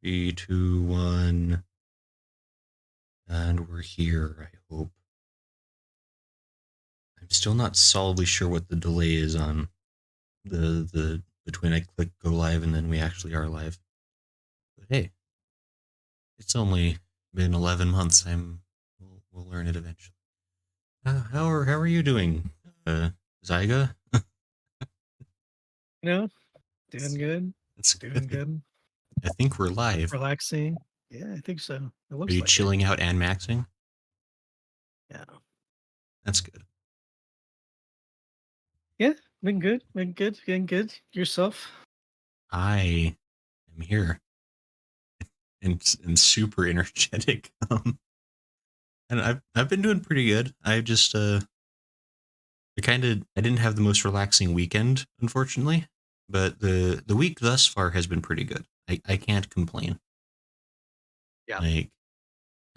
Three, two, one, and we're here, I hope. I'm still not solidly sure what the delay is on the between I click go live and then we actually are live. But hey, it's only been 11 months. We'll learn it eventually. How are you doing, Zyga? No, doing good. That's Doing good. good. I think we're live. Relaxing. Yeah, I think so. It Are looks you like it. chilling out and maxing? Yeah. That's good. Yeah, been good. Been good. Been good. Yourself? I am here and super energetic. And I've been doing pretty good. I just I didn't have the most relaxing weekend, unfortunately, but the week thus far has been pretty good. I can't complain. Yeah. Like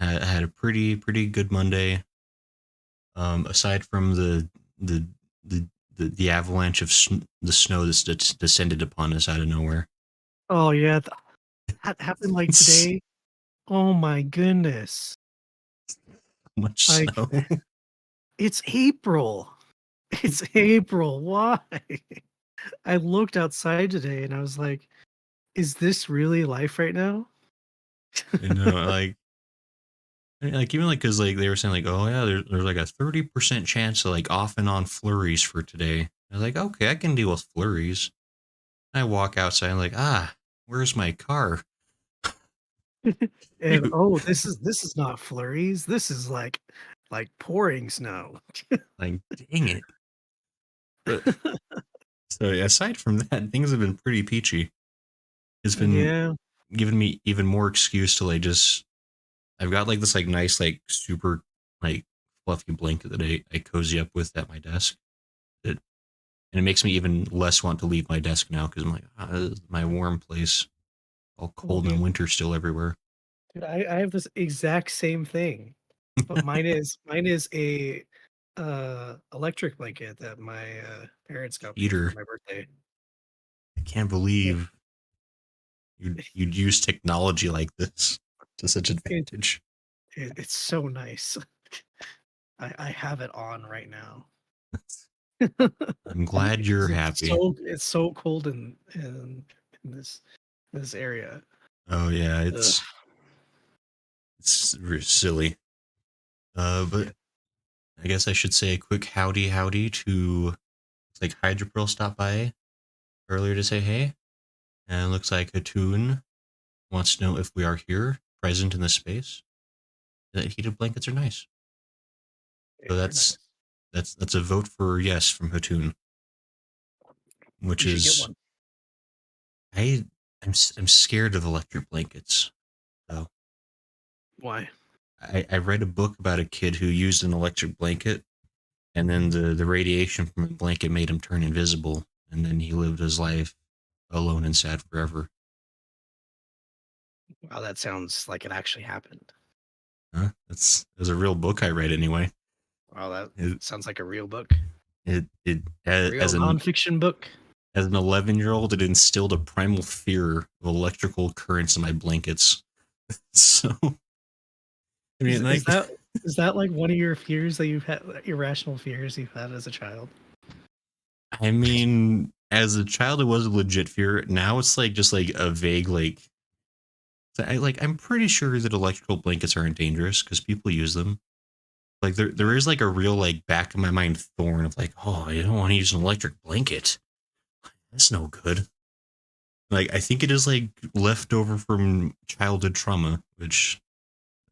I had a pretty good Monday. Aside from the the the avalanche of the snow that's descended upon us out of nowhere. Oh yeah. That happened like It's today. Oh my goodness. much Like snow. it's April. It's April. Why? I looked outside today and I was like, is this really life right now? You know, like even like because like they were saying like, oh yeah, there's like a 30% chance of like off and on flurries for today. I was like, okay, I can deal with flurries. I walk outside, I'm like, where's my car? And oh, this is not flurries. This is like pouring snow. Like, dang it. But so yeah, aside from that, things have been pretty peachy. It's been Yeah. giving me even more excuse to like just I've got like this like nice like super like fluffy blanket that I cozy up with at my desk. It, and it makes me even less want to leave my desk now because I'm like, this is my warm place. All Well, cold and winter still everywhere. dude, I have this exact same thing, but mine is a electric blanket that my parents got me for Heater. my birthday. I can't Yeah, believe you'd use technology like this to such it, advantage. it's so nice. I have it on right now. I'm glad you're happy. It's so cold in this area. Oh yeah, Ugh. it's silly. But Yeah. I guess I should say a quick howdy to looks like Hydra Pearl stopped by earlier to say hey, and it looks like Hatun wants to know if we are here, present in the space. That heated blankets are nice. Yeah, So they're nice. that's a vote for yes from Hatun, which You should get is one. I I'm scared of electric blankets. So Why? I read a book about a kid who used an electric blanket, and then the radiation from the blanket made him turn invisible, and then he lived his life alone and sad forever. Wow, that sounds like it actually happened. Huh? It was a real book I read anyway. Wow, that It sounds like a real book. it Real nonfiction book. as an 11-year-old, it instilled a primal fear of electrical currents in my blankets. So I Is mean, is like, that is that like one of your fears that you've had, irrational fears you've had as a child? I mean, as a child, it was a legit fear. Now it's like just like a vague like. I'm pretty sure that electrical blankets aren't dangerous because people use them. Like there Yeah. is like a real like back of my mind thorn of like, oh, I don't want to use an electric blanket. That's no good. Like I think it is like leftover from childhood trauma, which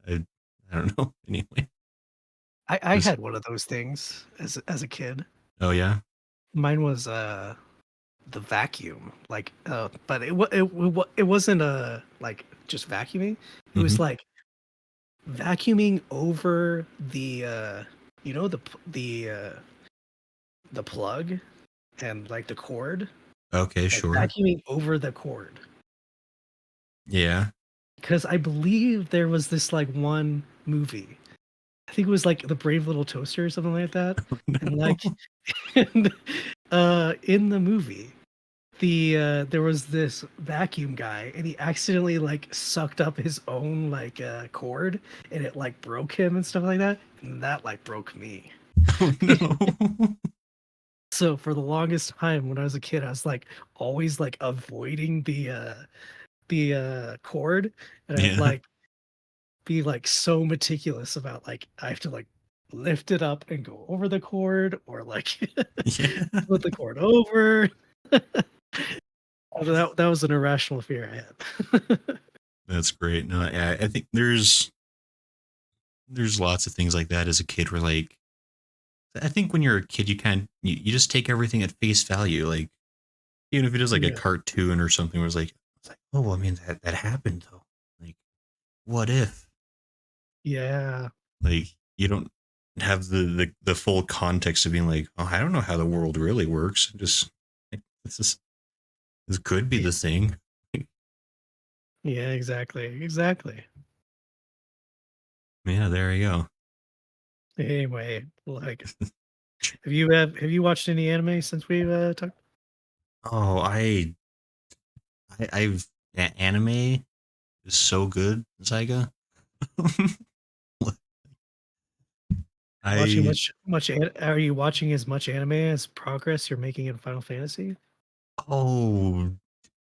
I don't know. Anyway, I just had one of those things as a kid. oh yeah. Mine was the vacuum, like but it wasn't like just vacuuming. It Mm-hmm. was like vacuuming over the you know the plug and like the cord, Okay, like sure. vacuuming over the cord. Yeah. Because I believe there was this like one movie. I think it was like the Brave Little Toaster or something like that. And like No. and, in the movie, there was this vacuum guy and he accidentally like sucked up his own like cord and it like broke him and stuff like that. And that like broke me. Oh no. So for the longest time when I was a kid, I was like always like avoiding the cord, and I'd Yeah. like be like so meticulous about like I have to like lift it up and go over the cord or like Yeah. put the cord over. That was an irrational fear I had. That's great. No, I think there's lots of things like that as a kid where like I think when you're a kid you just take everything at face value. Like even if it is like a Yeah. cartoon or something where it's like, oh, I mean that happened though. Like, what if? Yeah. Like you don't have the full context of being like, oh, I don't know how the world really works. Just like, this could be Yeah. the thing. Yeah, exactly. Exactly. Yeah, there you go. Anyway, like have you watched any anime since we've talked? Oh, I've anime is so good, Zyga. Watching I are you watching as much anime as progress you're making in Final Fantasy? oh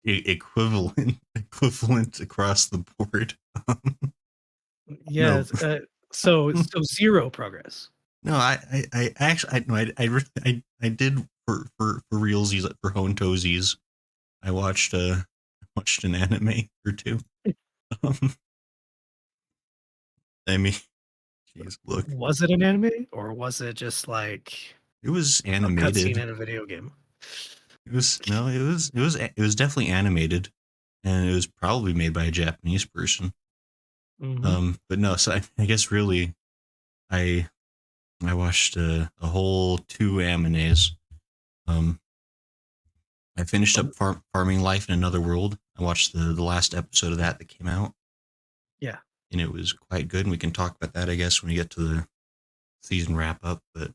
equivalent across the board. No, Yes, so zero progress. no, I actually I no I did for realsies for Hontosies. I watched an anime or two. Um, I mean, jeez, look, Was it an anime or was it just like it was a cutscene animated. in a video game? It was no, it was definitely animated, and it was probably made by a Japanese person. Mhm. But no, so I guess really, I I watched a whole two animes. Um, I finished Oh, up Farming Life in Another World. I watched the last episode of that came out, yeah. and it was quite good. And we can talk about that, I guess, when we get to the season wrap up. But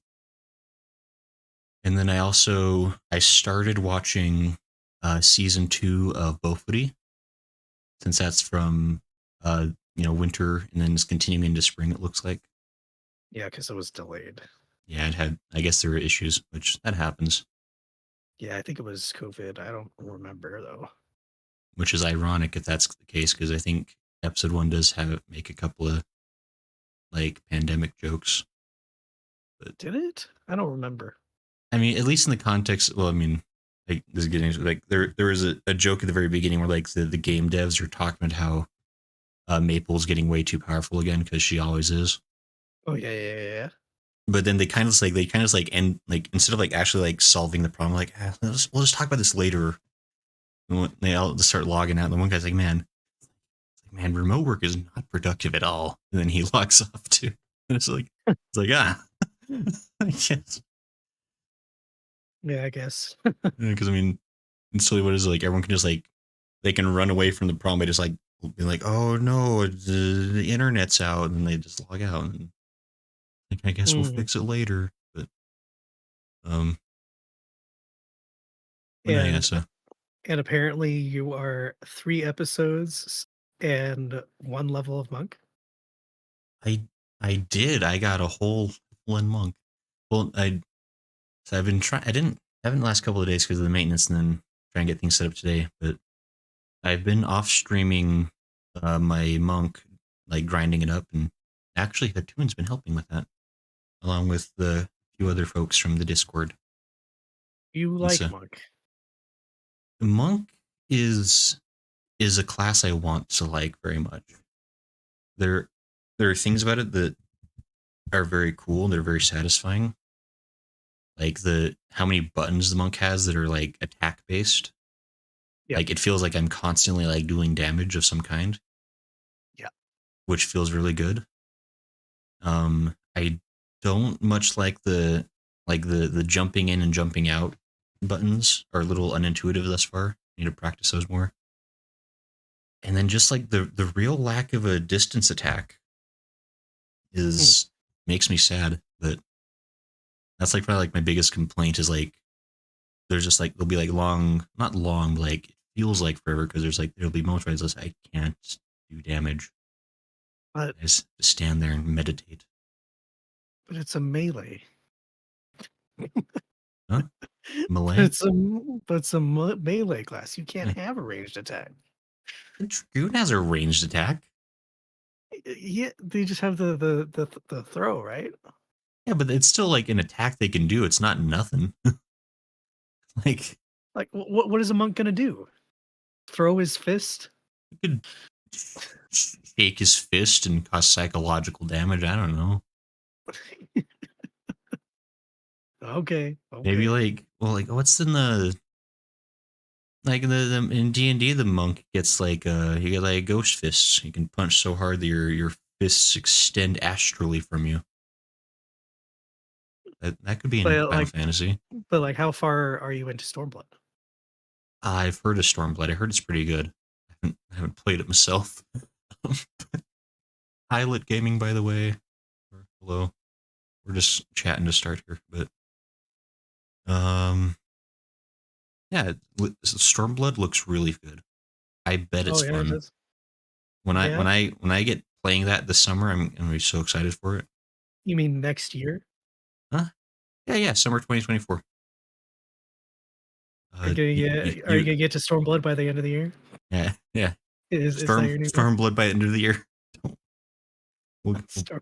and then I started watching season two of Bofuri, since that's from winter and then it's continuing into spring. It looks like. Yeah, because it was delayed. Yeah, it had. I guess there were issues, which that happens. Yeah, I think it was COVID. I don't remember though. Which is ironic if that's the case, because I think episode one does have make a couple of like pandemic jokes. But Did it? I don't remember. I mean, at least in the context, well, I mean, like this is getting like there was a joke at the very beginning where like the game devs are talking about how Maple's getting way too powerful again because she always is. Oh yeah. But then they kind of like end like instead of like actually like solving the problem, like we'll just talk about this later. And they all just start logging out. And the one guy's like, man, remote work is not productive at all. And then he logs off too. And it's like I guess Yeah, I guess. because I mean, it's silly. What is it like? Everyone can just like they can run away from the problem by just like be like, oh no, the internet's out, and they just log out. And like, I guess we'll Mm. fix it later. Um, but no, yeah. And So and apparently you are 3 episodes and 1 level of monk. I I did. I got a whole one monk. Well, I've been trying. I haven't the last couple of days because of the maintenance, and then trying to get things set up today. But I've been off streaming my monk, like grinding it up, and actually Hatune's been helping with that, along with the few other folks from the Discord. You And like so monk. the monk is is a class I want to like very much. There there are things about it that are very cool. They're very satisfying. Like the how many buttons the monk has that are like attack based. Yeah. Like it feels like I'm constantly like doing damage of some kind, Yeah. which feels really good. I don't much like the jumping in and jumping out buttons are a little unintuitive thus far. I need to practice those more. And then just like the real lack of a distance attack Mm. is makes me sad. But that's like probably like my biggest complaint is like there's just like there'll be like long, not long, but like it feels like forever because there's like there'll be moments where it's just I can't do damage. but I just stand there and meditate. it's a melee. Huh? But Malay? it's a melee class. You can't Yeah. have a ranged attack. The Dragoon has a ranged attack. Yeah, they just have the throw, right? Yeah, but it's still like an attack they can do. It's not nothing. Like Like, what is a monk gonna do? Throw his fist? you could shake his fist and cause psychological damage. I don't know. Okay, Maybe okay. like well, like what's in the like the in D&D the monk gets like you get like ghost fists. You can punch so hard that your fists extend astrally from you. That could be in But Final like, Fantasy. how far are you into Stormblood? I've heard of Stormblood. I heard it's pretty good. I haven't played it myself. Pilot Gaming, by the way. Hello. We're just chatting to start here, but um, yeah, Stormblood looks really good. I bet Oh it's yeah, it fun. does. When I Yeah, when I when I get playing that this summer, I'm gonna be so excited for it. you mean next year? Huh? Yeah, yeah, summer 2024. Are you gonna are you You gonna get to Stormblood by the end of the year? yeah, yeah. Is that your new goal? Stormblood by the end of the year. We'll- Storm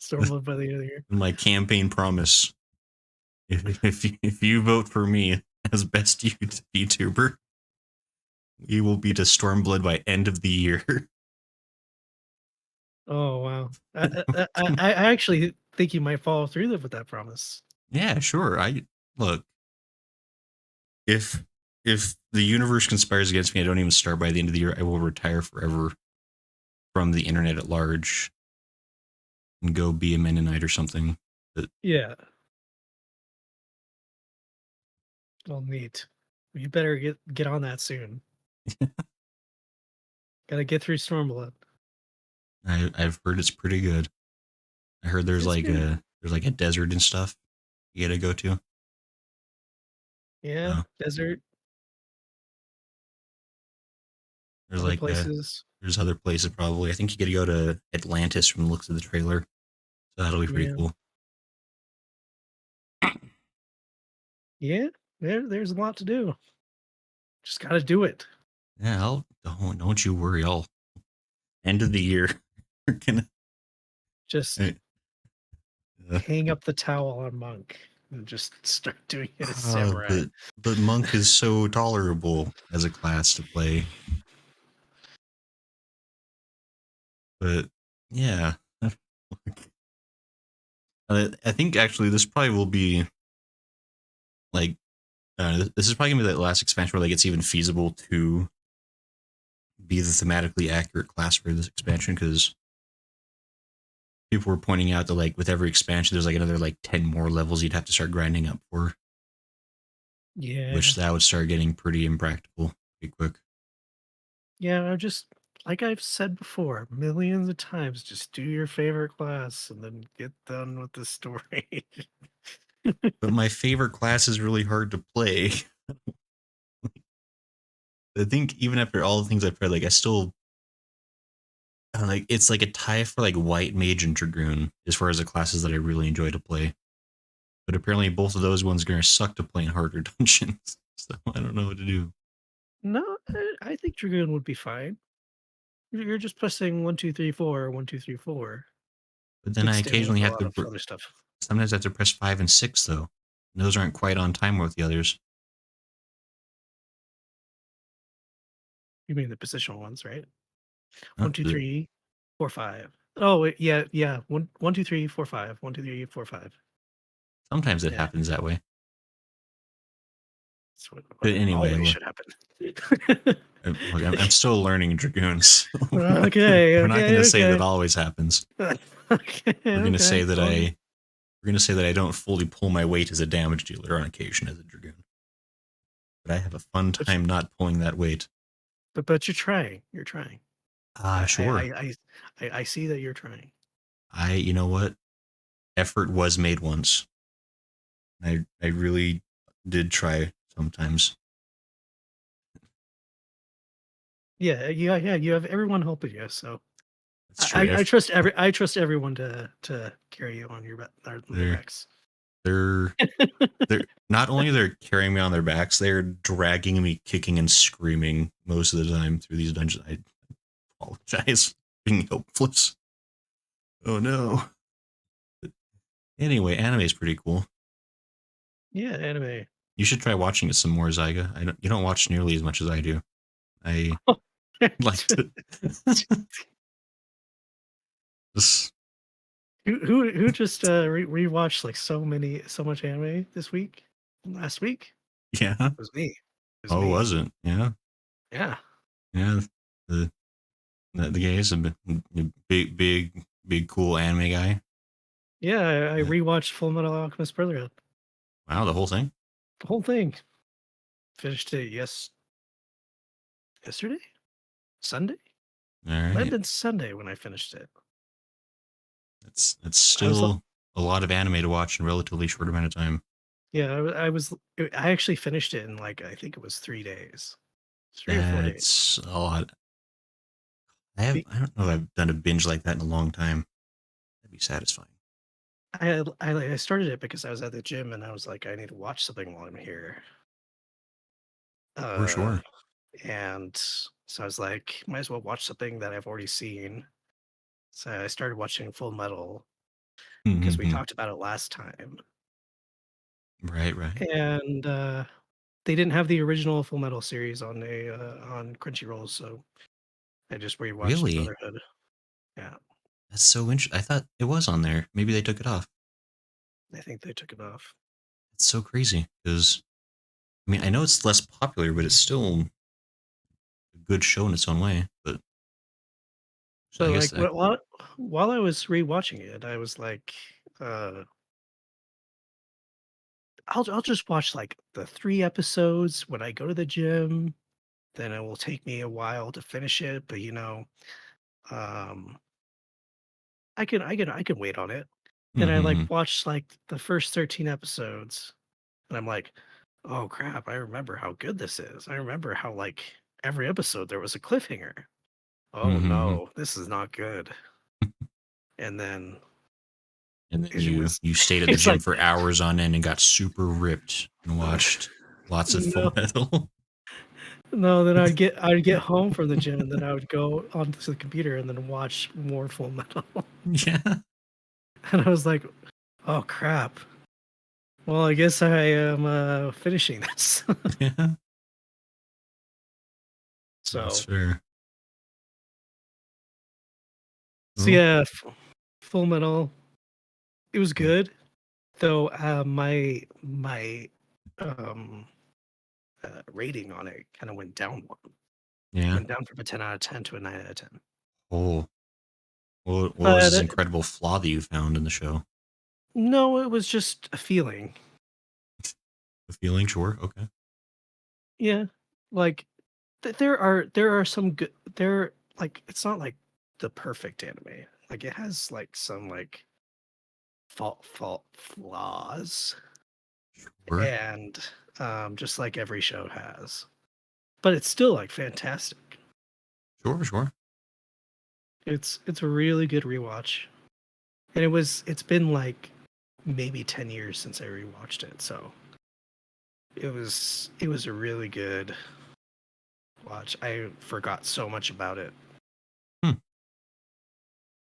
Stormblood by the end of the year. my campaign promise. If you vote for me as best VTuber, we will be to Stormblood by end of the year. Oh wow. I actually think you might follow through with that promise. Yeah, sure. I look if if the universe conspires against me, I don't even start by the end of the year. I will retire forever from the internet at large and go be a Mennonite or something. But Yeah. Well, neat. You better get on that soon. Gotta get through Stormblood. I've heard it's pretty good. I heard It's good. there's like a desert and stuff you gotta go to. Yeah, So desert, there's other like places. there's other places probably. I think you gotta go to Atlantis from the looks of the trailer. So that'll be pretty Yeah. cool. Yeah. There's a lot to do. Just gotta do it. Yeah, don't you worry. I'll end of the year. We're gonna Just uh, hang up the towel on Monk and just start doing it as uh, samurai. but monk is so tolerable as a class to play. But yeah, I think actually this probably will be like this is probably gonna be the last expansion where like it's even feasible to be the thematically accurate class for this expansion because people were pointing out that like with every expansion there's like another like 10 more levels you'd have to start grinding up for, Yeah. which that would start getting pretty impractical pretty quick. Yeah, I just like I've said before, millions of times, just do your favorite class and then get done with the story. But my favorite class is really hard to play. I think even after all the things I've tried, like I still like it's like a tie for like white mage and dragoon as far as the classes that I really enjoy to play. But apparently both of those ones are gonna suck to play in harder dungeons. So I don't know what to do. No, I think Dragoon would be fine. You're just pressing 1, 2, 3, 4, 1, 2, 3, 4. But then Could I stand in occasionally with a have lot to of other stuff. sometimes I have to press 5 and 6 though. And those aren't quite on time with the others. You mean the positional ones, right? Uh, 1, 2, 3, 4, 5. Oh, yeah. 1, 2, 3, 4, 5. 1, 2, 3, 4, 5. Sometimes it Yeah, happens that way. that's what But anyway, always look, should happen. I'm still learning dragoons. Okay, We're not going to okay, say that okay. always happens. Okay, We're going to say okay. that Well, we're going to say that I don't fully pull my weight as a damage dealer on occasion as a dragoon. But I have a fun but time not pulling that weight. but you're trying. You're trying. I I Sure. I I see that you're trying. You know what? Effort was made once. I really did try sometimes. Yeah, yeah. You have everyone helping you, so That's true. I trust everyone to carry you on on their They're backs. they're they're not only they're carrying me on their backs, they're dragging me, kicking and screaming most of the time through these dungeons. I apologize for being helpless. Oh no. But anyway, anime is pretty cool. Yeah, anime. You should try watching it some more, Zyga. You don't watch nearly as much as I do. I like to. This, Who just rewatched like so much anime this week? Last week? yeah. It was me. It was Oh, me. wasn't? Yeah. Yeah. Yeah. The the guy is a big cool anime guy. Yeah, I Uh, rewatched Full Metal Alchemist Brotherhood. wow, the whole thing. The whole thing. Finished it yesterday? Sunday? All Might have right. been Sunday when I finished it. That's I was still a lot of anime to watch in a relatively short amount of time. yeah, I actually finished it in like I think it was 3 days. 3 or 4 days. That's a lot. Be- I don't know if I've done a binge like that in a long time. That'd be satisfying. I started it because I was at the gym and I was like, I need to watch something while I'm here. For Uh, sure. and so I was like, might as well watch something that I've already seen. So I started watching Full Metal because we Mm-hmm. talked about it last time. Right, right. And they didn't have the original Full Metal series on Crunchyroll, so I just rewatched Really? Brotherhood. Yeah, That's so interesting. I thought it was on there. Maybe they took it off. I think they took it off. It's so crazy because I mean I know it's less popular, but it's still a good show in its own way. But I So guess like while I was rewatching it, I was like, uh, I'll just watch like the 3 episodes when I go to the gym. Then it will take me a while to finish it, but um, I can wait on it. Then I like mm-hmm. watched like the first 13 episodes, and I'm like, oh crap, I remember how good this is. I remember how like every episode there was a cliffhanger. Oh Mm-hmm. no, this is not good. And then And then it was you stayed at the it's gym like for hours on end and got super ripped and watched lots of Full no, Metal. no, then I'd get home from the gym and then I would go onto the computer and then watch more Full Metal. Yeah. And I was like, oh crap. Well, I guess I am finishing this. Yeah. That's So fair. so Well, yeah, Full Metal. It was good, though. My um rating on it kind of went down one. yeah. Went down from a 10 out of 10 to a 9 out of 10. Oh, what was But this incredible flaw that you found in the show? no, it was just a feeling. The feeling, sure, okay. Yeah, like there are some good. There like it's not like the perfect anime. Like it has like some like fault flaws, Sure, and just like every show has. But it's still like fantastic. sure. It's a really good rewatch. And it's been like maybe 10 years since I rewatched it, so it was a really good watch. I forgot so much about it. Hmm.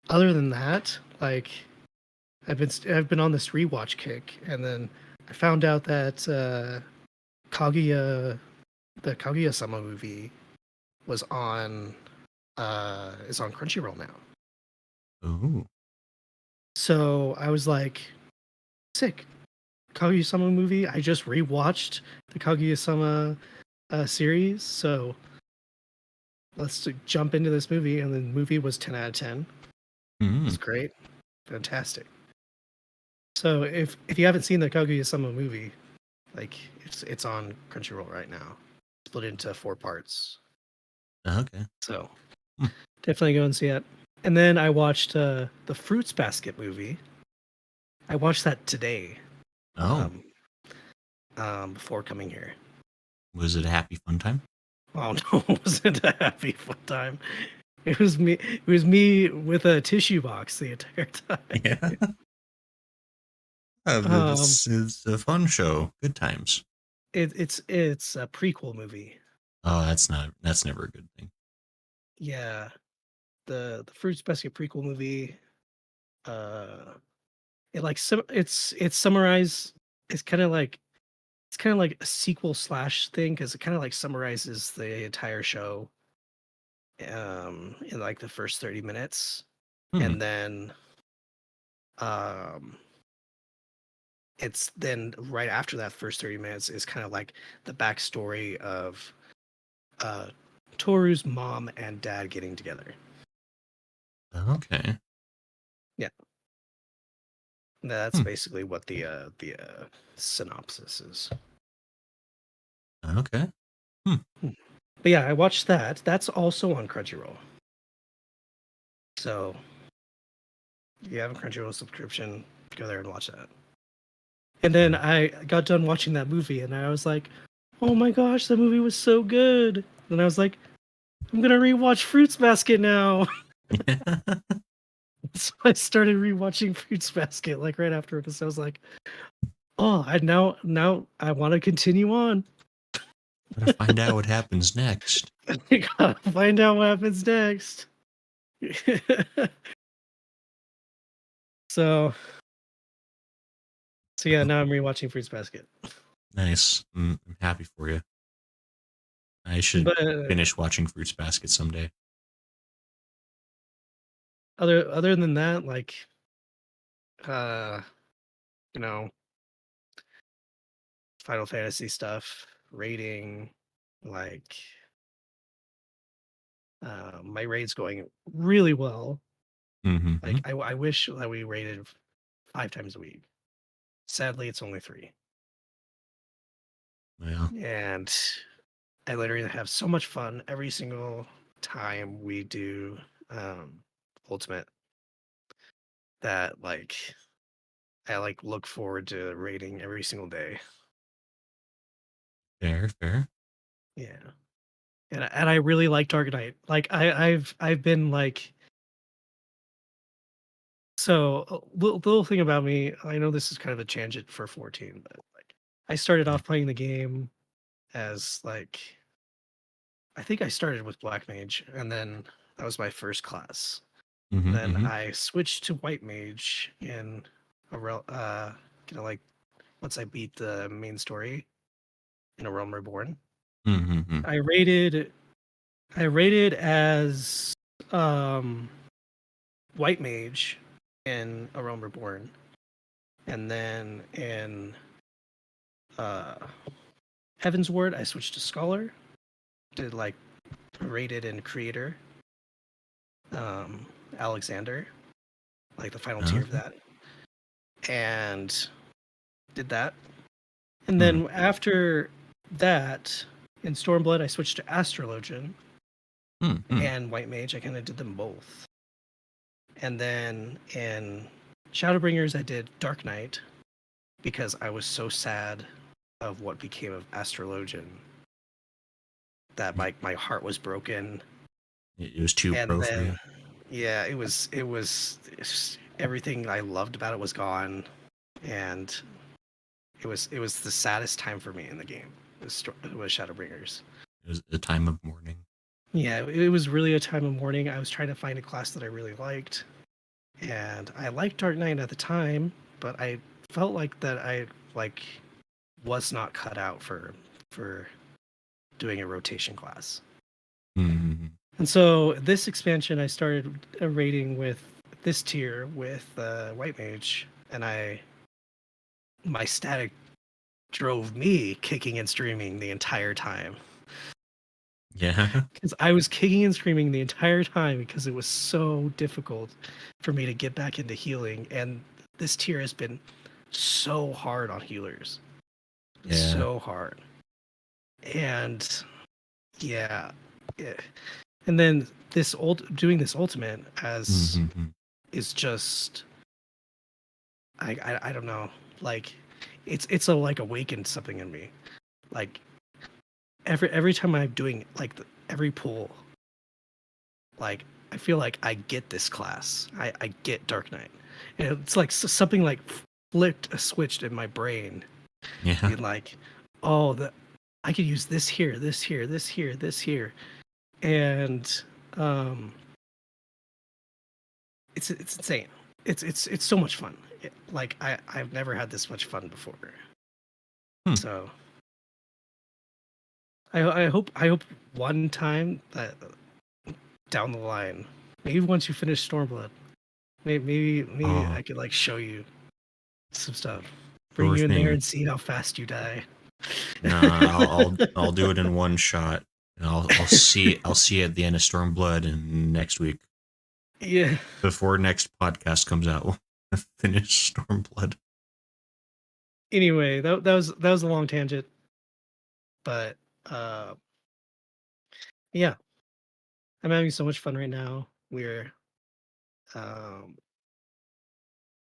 Other than that, like I've been on this rewatch kick, and then I found out that Kaguya the Kaguya-sama movie was on is on Crunchyroll now. Oh, So I was like, sick. Kaguya-sama movie. I just rewatched the Kaguya-sama series, so let's jump into this movie. And the movie was 10 out of 10. mm, It's great, fantastic. So if you haven't seen the Kaguya-sama movie, like it's on Crunchyroll right now, split into 4 parts. okay. So Hmm. definitely go and see it. And then I watched the Fruits Basket movie. I watched that today. Oh, Um, before coming here. Was it a happy fun time? Oh no, it wasn't a happy fun time. It was me. It was me with a tissue box the entire time. Yeah. Um, It's a fun show. Good times. it's a prequel movie. Oh, that's never a good thing. Yeah, the Fruits Basket prequel movie. Uh, it like it's summarized. It's kind of like a sequel slash thing because it kind of like summarizes the entire show in like the first 30 minutes, Hmm. and then um it's then right after that first 30 minutes is kind of like the backstory of uh Toru's mom and dad getting together. Okay. Yeah, that's Hmm. basically what the synopsis is. Okay. Hmm. Hmm. But yeah, I watched that. That's also on Crunchyroll. So if you have a Crunchyroll subscription, go there and watch that. And then Sure. I got done watching that movie and I was like, oh my gosh, that movie was so good. And I was like, I'm gonna rewatch Fruits Basket now. So I started rewatching Fruits Basket like right after it because I was like, oh, I now I want to continue on. Gotta find out what happens next. I gotta find out what happens next. so so yeah, now I'm rewatching Fruits Basket. Nice. I'm happy for you. I should But finish watching Fruits Basket someday. other than that, like uh, you know, Final Fantasy stuff, rating, like my raid's going really well. Mm-hmm. Like I wish that we rated 5 times a week. Sadly, it's only 3. Well, And I literally have so much fun every single time we do Ultimate that like I like look forward to raiding every single day. fair, fair. Yeah. And I really like Dark Knight. Like I've been like so the little thing about me, I know this is kind of a tangent for 14, but like I started Yeah. off playing the game as like I think I started with Black Mage and then that was my first class. Mm-hmm. Then Mm-hmm. I switched to White Mage in like once I beat the main story in A Realm Reborn. Mm-hmm. I rated as um White Mage in A Realm Reborn. And then in uh Heaven's Ward I switched to Scholar. Did like rated in Creator. Um Alexander, like the final tier of Okay. that. And did that. And Hmm. then after that, in Stormblood, I switched to Astrologian Mm-hmm. and White Mage. I kind of did them both. And then in Shadowbringers, I did Dark Knight because I was so sad of what became of Astrologian that my heart was broken. It was too And pro for then you. yeah, it's everything I loved about it was gone, and it was the saddest time for me in the game. It was Shadowbringers. It was a time of mourning. Yeah, it was really a time of mourning. I was trying to find a class that I really liked, and I liked Dark Knight at the time, but I felt like that I like was not cut out for doing a rotation class. Mm-hmm. And so this expansion, I started raiding with this tier with White Mage, and my static drove me kicking and screaming the entire time. Yeah. Because I was kicking and screaming the entire time because it was so difficult for me to get back into healing. And this tier has been so hard on healers. Yeah. So hard. And yeah. yeah. And then doing this ultimate as Mm-hmm. is just I don't know. Like it's a like awakened something in me. Like every time I'm doing like every pull, like I feel like I get this class. I get Dark Knight, and it's like something like flipped a switch in my brain, Yeah. being like, oh, the I could use this here, this here, this here, this here, and um, it's insane. It's so much fun. Like I've never had this much fun before. Hmm. So I hope one time that down the line, maybe once you finish Stormblood, maybe Oh, I could like show you some stuff, bring sure you in there thing. and see how fast you die. Nah, I'll do it in one shot, and I'll see at the end of Stormblood and next week Yeah. before next podcast comes out. We'll finish Stormblood. Anyway, that was a long tangent, but uh, yeah, I'm having so much fun right now. We're um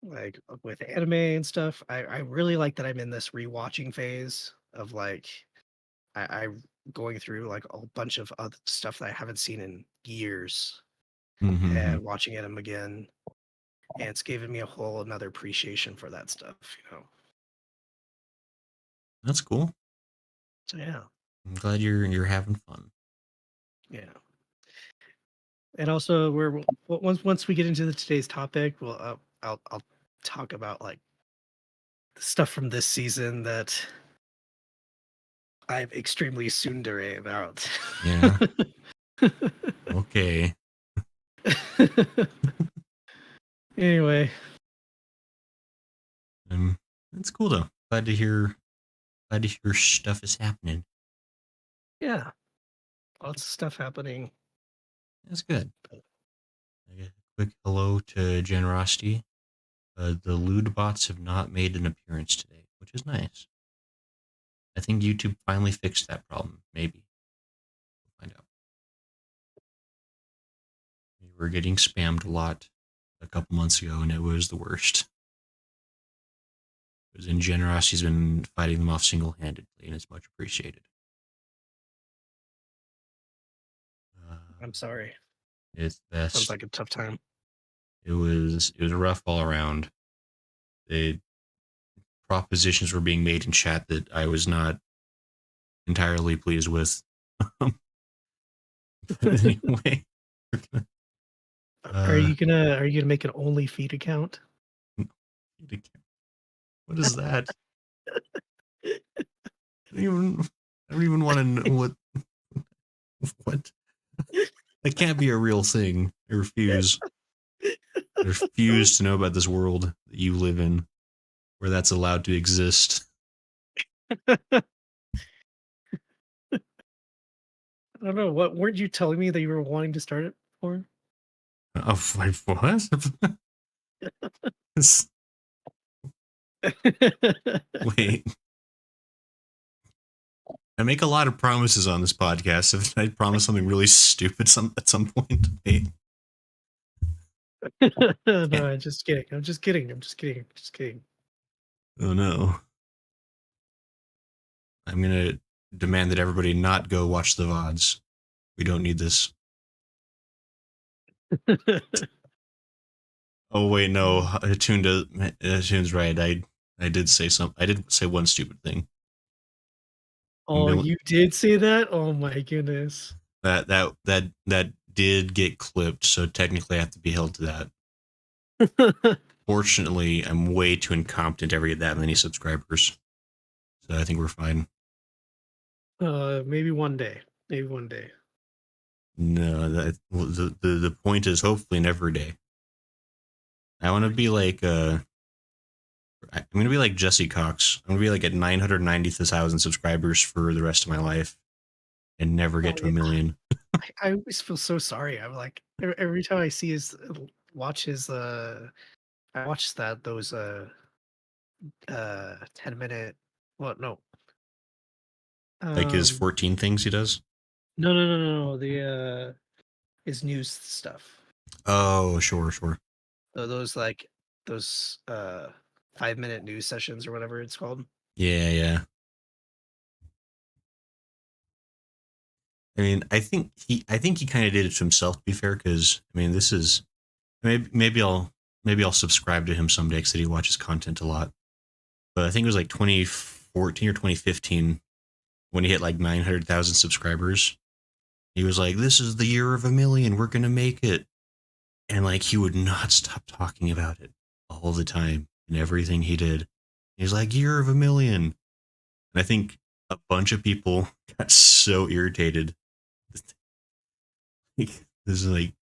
like with anime and stuff. I really like that I'm in this rewatching phase of like I going through like a bunch of other stuff that I haven't seen in years Mm-hmm. and watching them again. And it's given me a whole another appreciation for that stuff, you know. That's cool. So yeah, I'm glad you're having fun. yeah. And also, once we get into today's topic, I'll talk about like the stuff from this season that I'm extremely tsundere about. Yeah. Okay. Anyway, It's cool though. Glad to hear. Glad to hear stuff is happening. yeah, lots of stuff happening. That's good. A quick hello to Generosity. The lewd bots have not made an appearance today, which is nice. I think YouTube finally fixed that problem. Maybe. We'll find out. We were getting spammed a lot a couple months ago, and it was the worst. Because in Generosity's been fighting them off single handedly, and it's much appreciated. I'm sorry. It's Sounds best. like a tough time. It was rough all around. The propositions were being made in chat that I was not entirely pleased with. But anyway, Are uh, you gonna make an only feed account? what is that? I don't even want to know what. That can't be a real thing. I refuse. I refuse to know about this world that you live in, where that's allowed to exist. I don't know. What weren't you telling me that you were wanting to start it for? Oh, what? Wait, I make a lot of promises on this podcast. If I promise something really stupid at some point, wait, No, can't. I'm just kidding. I'm just kidding. I'm just kidding. I'm just kidding. Oh no, I'm gonna demand that everybody not go watch the VODs. We don't need this. Oh wait, no. Tune's right. I did say some. I did say one stupid thing. Oh, you did say that? Oh my goodness. That did get clipped, so technically I have to be held to that. Fortunately, I'm way too incompetent to ever get that many subscribers, so I think we're fine. Maybe one day. Maybe one day. No, the point is hopefully never a day. I want to be like I'm gonna be like Jesse Cox. I'm gonna be like at 990,000 subscribers for the rest of my life and never Oh, get to yeah. a million. I always feel so sorry. I'm like every time I see watch his I watch those 10-minute, well, no, Like his um 14 things he does. no, the his news stuff. Oh, sure, sure. Those like those 5-minute news sessions or whatever it's called. Yeah, yeah. I mean, I think he kind of did it to himself. To be fair, because I mean, this is maybe I'll subscribe to him someday because he watches content a lot. But I think it was like 2014 or 2015 when he hit like 900,000 subscribers. He was like, "This is the year of a million. We're gonna make it," and like he would not stop talking about it all the time and everything he did. He's like, "Year of a million," and I think a bunch of people got so irritated. This is like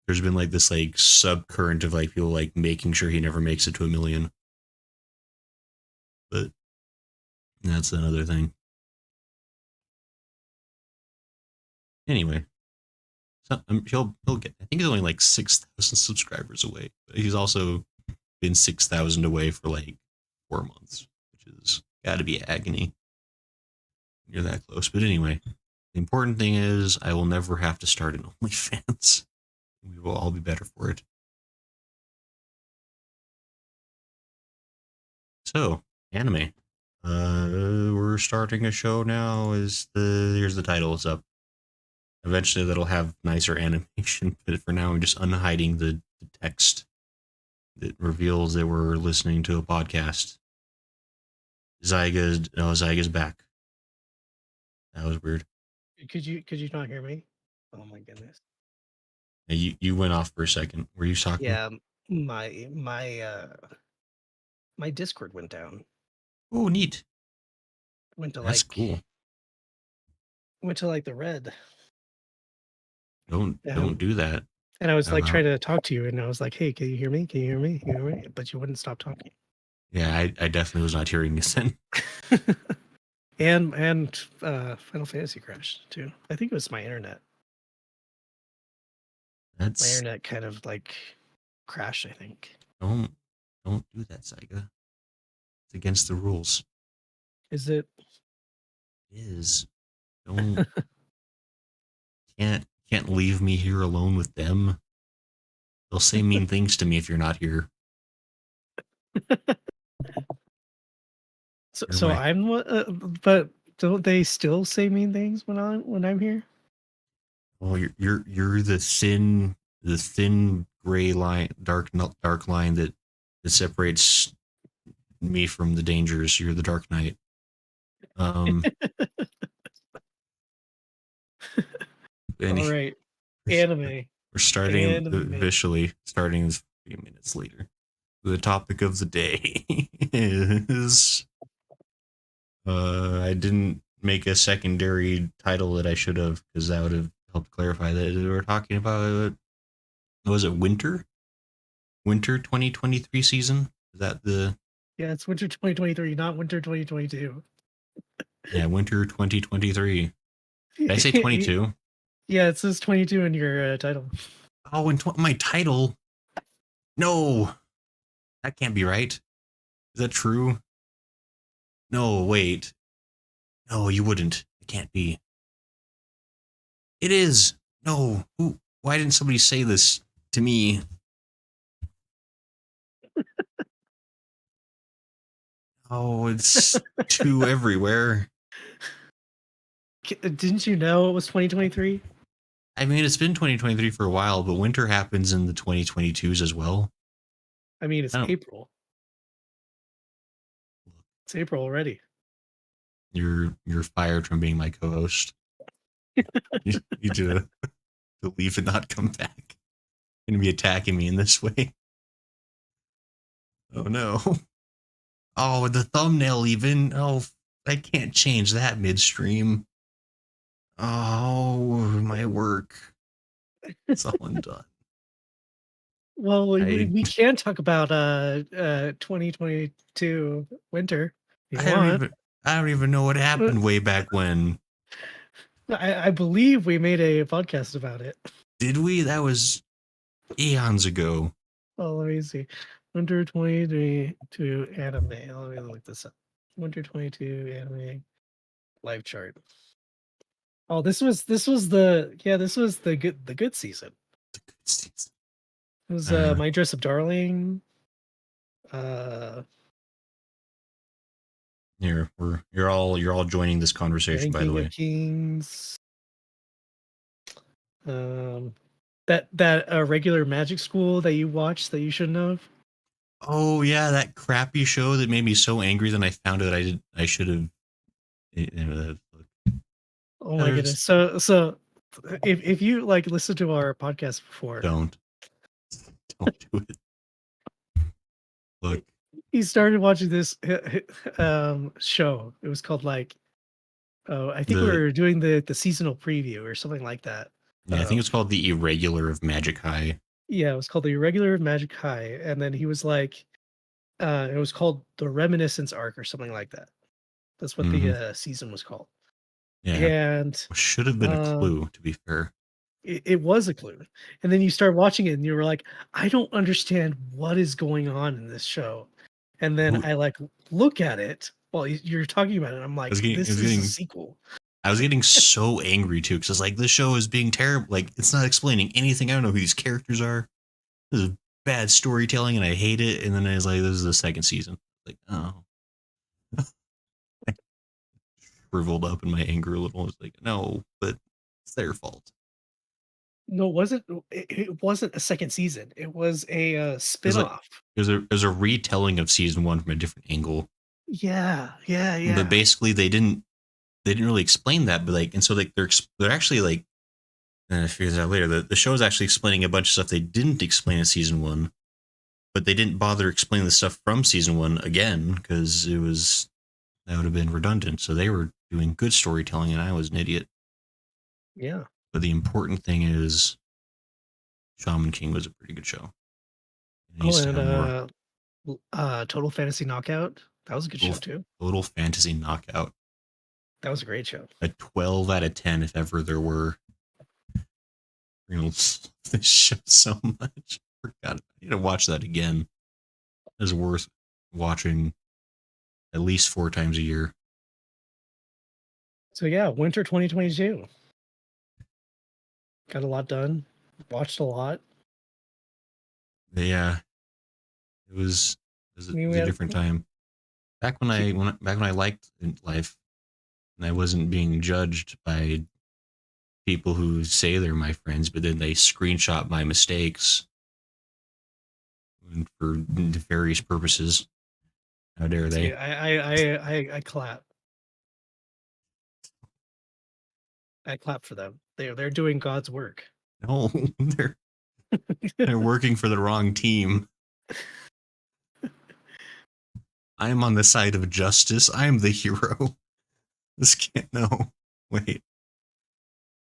there's been like this like subcurrent of like people like making sure he never makes it to a million. But that's another thing. Anyway, so he'll get. I think he's only like 6,000 subscribers away. But he's also been 6,000 away for like 4 months, which is got to be agony. You're that close. But anyway, the important thing is I will never have to start an OnlyFans. We will all be better for it. So, anime. We're starting a show now. Here's the title. It's up. Eventually, that'll have nicer animation, but for now, I'm just unhiding the text that reveals that we're listening to a podcast. Zyga's back. That was weird. Could you not hear me? Oh my goodness. You went off for a second. Were you talking? Yeah, my Discord went down. Oh, neat. Went to That's like cool. the red. Don't do that. And I was like How? trying to talk to you, and I was like, "Hey, can you hear me? Can you hear me? Can you hear me?" But you wouldn't stop talking. Yeah, I definitely was not hearing you then. and Final Fantasy crashed too. I think it was my internet. My That's internet kind of like crashed, I think. don't don't do that, Zyga. It's against the rules. Is it? It is. Don't can't leave me here alone with them. They'll say mean things to me if you're not here. So, You're so my I'm but don't they still say mean things when I'm here? oh you're the thin gray line dark line that separates me from the dangers. You're the Dark Knight. Um All any right, anime, we're starting anime. officially starting a few minutes later. The topic of the day is I didn't make a secondary title that I should have because that would have helped clarify that we're talking about. Was it winter 2023 season? Is that the Yeah, it's winter 2023, not winter 2022. yeah winter 2023? Did I say 22? Yeah, it says 22 in your title. Oh, in my title. No, that can't be right. Is that true? No, wait. No, you wouldn't. It can't be. It is. No. Who? Why didn't somebody say this to me? Oh, it's too everywhere. Didn't you know it was 2023? I mean, it's been 2023 for a while, but winter happens in the 2022s as well. I mean, it's I don't. April. It's April already. You're fired from being my co-host. You need to leave and not come back. You're gonna be attacking me in this way. Oh no. Oh, the thumbnail even. Oh, I can't change that midstream. Oh, my work. It's all undone. Well, we, I we can talk about 2022 winter if I you don't want. even I don't even know what happened way back when. I believe we made a podcast about it. Did we? That was eons ago. Oh, let me see. Winter 22 anime. Let me look this up. Winter 22 anime live chart. Oh, this was the good season. It was Uh, My Dress Up Darling. Uh Here, you're all joining this conversation, by the Ranking of way. Kings. Um, that regular Magic School that you watched that you shouldn't have. Oh yeah, that crappy show that made me so angry that I found out I should have. Oh my There's goodness. So if you like listen to our podcast before, don't do it. Look, he started watching this show. It was called like, oh, I think we the were doing the seasonal preview or something like that. yeah, I think it's called the Irregular of Magic High. Yeah, it was called the Irregular Magic High, and then he was like, it was called the Reminiscence Arc or something like that. That's what the Hmm. season was called. Yeah, And should have been a um, clue. To be fair, it was a clue. And then you start watching it, and you were like, I don't understand what is going on in this show. And then who I like look at it while you're talking about it. I'm I was like, getting, I this was is a getting, sequel. I was getting so angry too because it's like this show is being terrible. Like it's not explaining anything. I don't know who these characters are. This is bad storytelling, and I hate it. And then I was like, this is the second season. Like, oh, I shriveled up in my anger a little. I was like, no, but it's their fault. No, it wasn't a second season. It was a It was like spin-off. it was a retelling of season one from a different angle. Yeah, yeah, But yeah. basically, they didn't really explain that. But like, and so like they're actually like, and I figured that out later. The show is actually explaining a bunch of stuff they didn't explain in season one, but they didn't bother explaining the stuff from season one again because that would have been redundant. So they were doing good storytelling, and I was an idiot. Yeah. But the important thing is, Shaman King was a pretty good show. It Oh, needs to and have more. Total Fantasy Knockout. That was a good Total, show too. total fantasy knockout. That was a great show. A 12 out of 10 if ever there were. You know, this show so much. Forgot. I need to watch that again. It's worth watching at least 4 times a year. So yeah, winter 2022. Got a lot done. Watched a lot. But yeah, it was I mean, it we was a had different time. Back when I liked life and I wasn't being judged by people who say they're my friends, but then they screenshot my mistakes for nefarious purposes. How dare see, they? I clap. I clap for them. They're doing God's work. No, they're working for the wrong team. I am on the side of justice. I am the hero. This can't no. Wait.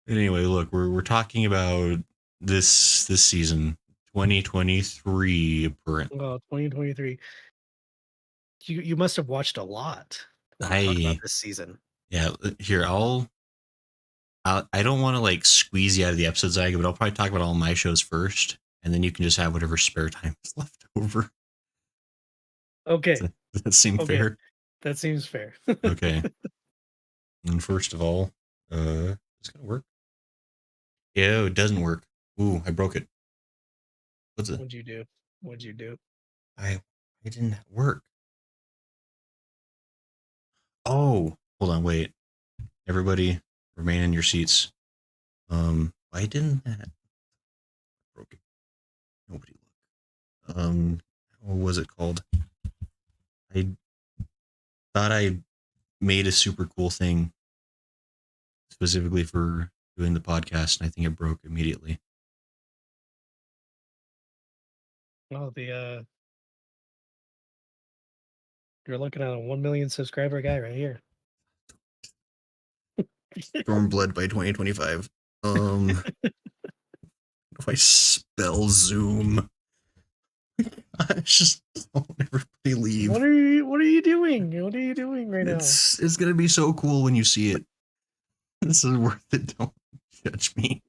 Anyway, look, we're talking about this season, 2023 apparently. Well, 2023. You must have watched a lot. Want to talk about I this season? yeah, here I don't want to like squeeze you out of the episodes I go, but I'll probably talk about all my shows first, and then you can just have whatever spare time is left over. Okay, Does that seem okay, fair? that seems fair. Okay. And first of all, it's gonna work. Yeah, it doesn't work. Ooh, I broke it. What's it? What'd you do? What'd you do? I it didn't work. Oh, hold on, wait. Everybody remain in your seats. Why didn't that broke it? Nobody look. What was it called? I thought I made a super cool thing specifically for doing the podcast, and I think it broke immediately. Oh, you're looking at a 1 million subscriber guy right here. Stormblood by 2025. If I spell Zoom, I just don't everybody leave. What are you doing? What are you doing right now? It's gonna be so cool when you see it. This is worth it. Don't judge me.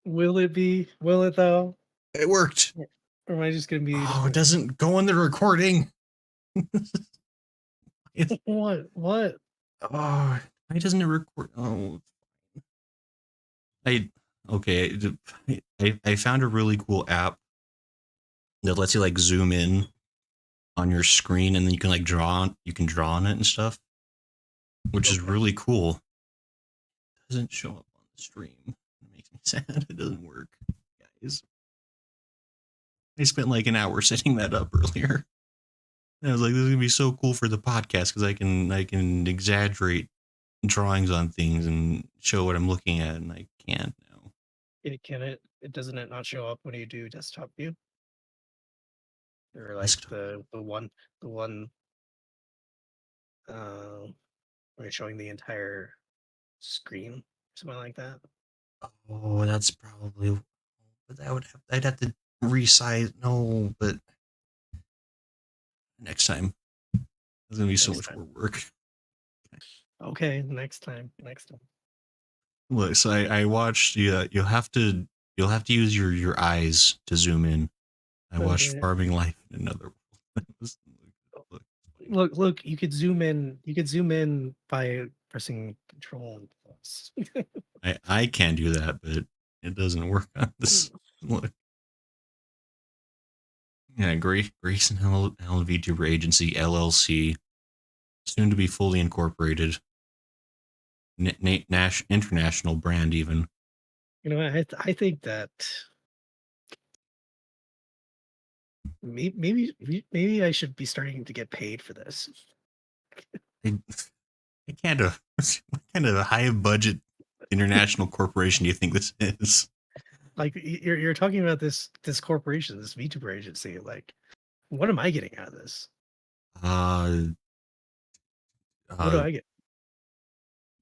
Will it be? Will it though? It worked. Or am I just gonna be Oh, it doesn't go in the recording. what? Oh, why doesn't it record? Oh, I okay. I found a really cool app that lets you like zoom in on your screen, and then you can like draw on. You can draw on it and stuff. which is Okay. really cool. It doesn't show up on the stream. It makes me sad. It doesn't work, guys. I spent like an hour setting that up earlier. And I was like, this is gonna be so cool for the podcast because I can exaggerate drawings on things and show what I'm looking at, and I can't now. Can it? It doesn't it not show up when you do desktop view, or like Desktop. the one where you're showing the entire screen, something like that. Oh, that's probably. But I'd have to resize. No, but next time. It's gonna be so Next much time. more work. Okay, next time. Next time. Look, so I watched. Yeah, you'll have to use your eyes to zoom in. I watched Okay. Farming Life in Another World. Look, Look. You could zoom in. You could zoom in by pressing Control and plus. I can do that, but it doesn't work on this. Look, yeah, Grayson Allen VTuber Agency LLC, soon to be fully incorporated, international brand even. You know, I think that maybe I should be starting to get paid for this. I, I can't. What kind of high budget international corporation do you think this is? Like you're talking about this corporation, this VTuber agency. Like, what am I getting out of this? Uh, What do uh, I get?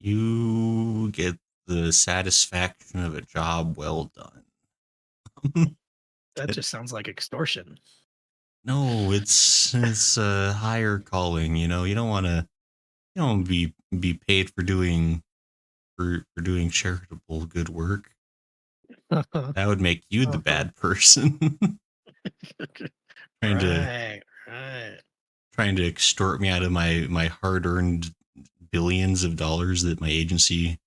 you get the satisfaction of a job well done. That just sounds like extortion. No, it's a higher calling. You don't want to. You don't be paid for doing for doing charitable good work. That would make you the bad person. trying to Right, right. trying to extort me out of my hard earned billions of dollars that my agency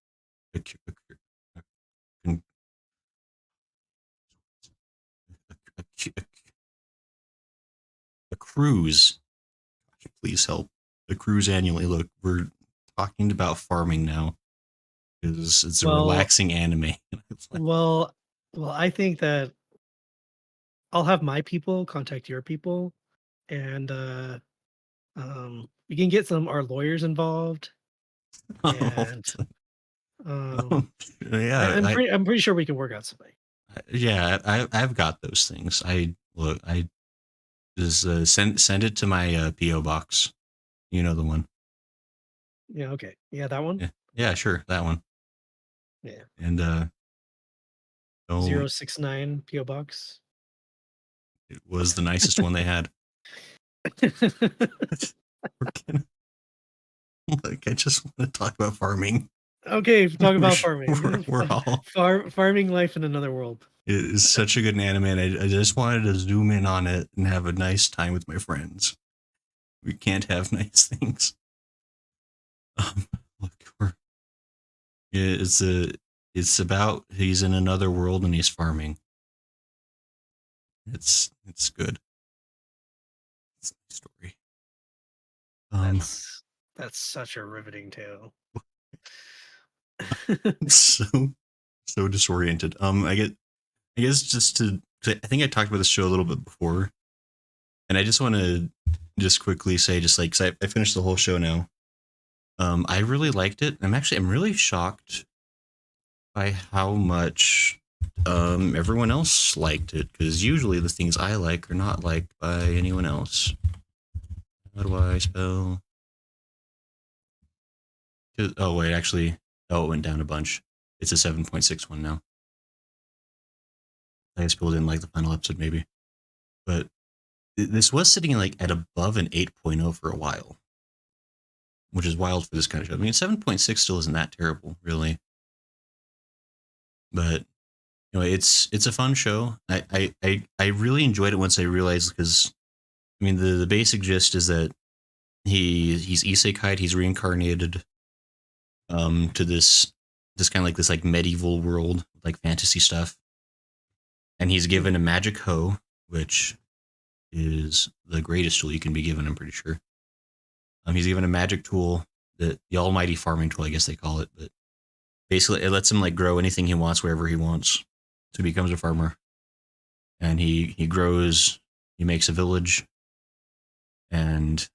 accrues. Please help. Accrues annually. Look, we're talking about farming now because it's a Well, relaxing anime. well, well. I think that I'll have my people contact your people, and we can get some our lawyers involved, and um, Yeah, I'm pretty sure we can work out something. yeah, I've got those things. I just send it to my PO box. You know the one. Yeah. Okay. Yeah, that one. Yeah, sure, that one. Yeah. And don't 069 PO box. it was the nicest one they had. Like I just want to talk about farming. Okay, talk We're about farming. we're all. Farming life in another world. It is such a good anime, and I just wanted to zoom in on it and have a nice time with my friends. We can't have nice things. Look, it's about he's in another world and he's farming. It's good. It's a nice story. That's such a riveting tale. so so disoriented. I guess just to I think I talked about this show a little bit before, and I just want to just quickly say, just like, 'cause I finished the whole show now. I really liked it. I'm really shocked by how much everyone else liked it, because usually the things I like are not liked by anyone else. How do I spell? Oh wait, actually, oh, it went down a bunch. It's a 7.61 now. I guess people didn't like the final episode, maybe, but this was sitting like at above an 8.0 for a while, which is wild for this kind of show. I mean, 7.6 still isn't that terrible, really, but it's a fun show. I really enjoyed it once I realized, because I mean the basic gist is that he's isekai, he's reincarnated to this kind of like this like medieval world, like fantasy stuff, and he's given a magic hoe, which is the greatest tool you can be given, I'm pretty sure. He's given a magic tool the almighty farming tool, I guess they call it. But basically, it lets him like grow anything he wants wherever he wants. So he becomes a farmer, and he grows. He makes a village, and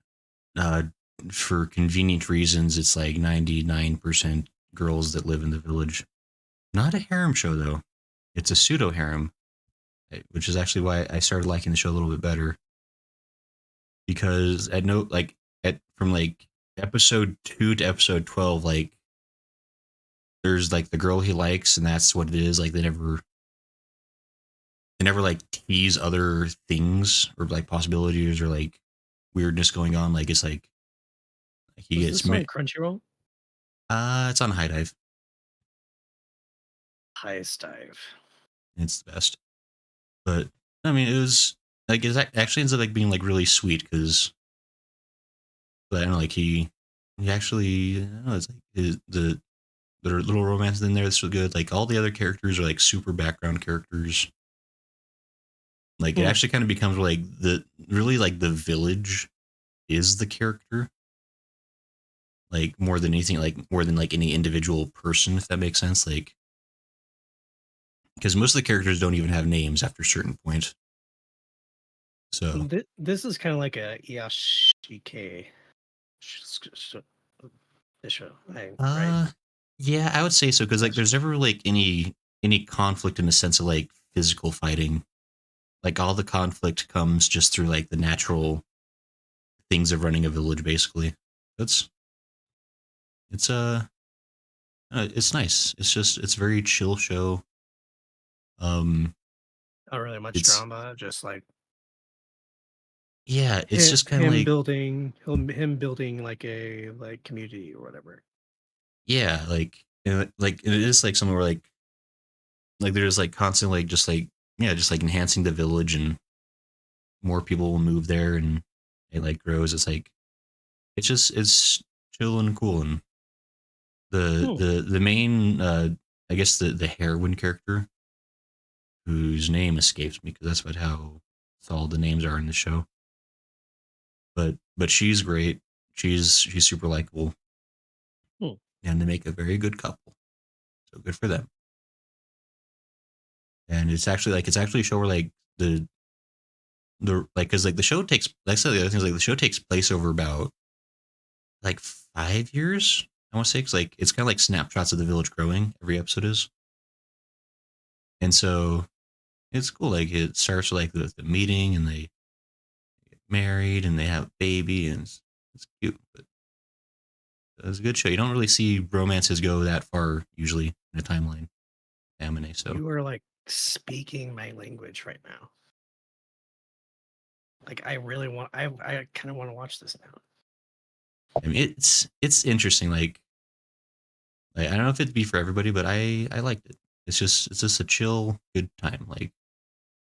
uh, for convenient reasons, it's like 99% girls that live in the village. Not a harem show though; it's a pseudo harem, which is actually why I started liking the show a little bit better. Because at no like at from like episode 2 to episode 12, like there's like the girl he likes, and that's what it is. Like they never like tease other things or like possibilities or like weirdness going on. Like it's like he Was gets this on Crunchyroll? it's on High Dive. Highest dive. It's the best. But I mean, it was like it actually ends up like being like really sweet because I don't know, like he actually I don't know, it's like the little romance in there that's so good. Like all the other characters are like super background characters. Like it Hmm. actually kind of becomes like the village is the character. Like more than anything, like more than like any individual person, if that makes sense. Like because most of the characters don't even have names after a certain point. So This is kind of like a Yashike show, right? uh yeah, I would say so because like there's never like any conflict in the sense of like physical fighting. Like all the conflict comes just through like the natural things of running a village basically. That's it's it's nice. It's just it's a very chill show. Um Not really much it's drama, just like yeah, it's him, just kind of like him building like a like community or whatever. yeah, like it is like somewhere like there's like constantly like just like yeah, just like enhancing the village and more people will move there and it like grows. It's like it's just it's chill and cool and Hmm. the main I guess the heroine character whose name escapes me because that's what how all the names are in the show. But she's great. She's super likable Hmm. and they make a very good couple. So good for them. And it's actually a show where like the like because like the show takes like some of the other things like the show takes place over about like 5 years. I want to say because like it's kind of like snapshots of the village growing. Every episode is, and so it's cool. Like it starts with like the meeting and they get married and they have a baby and it's cute. But it's a good show. You don't really see romances go that far usually in a timeline anime. So You are like speaking my language right now. Like I really want, I kind of want to watch this now. I mean it's interesting. Like I don't know if it'd be for everybody, but I liked it. It's just a chill good time. Like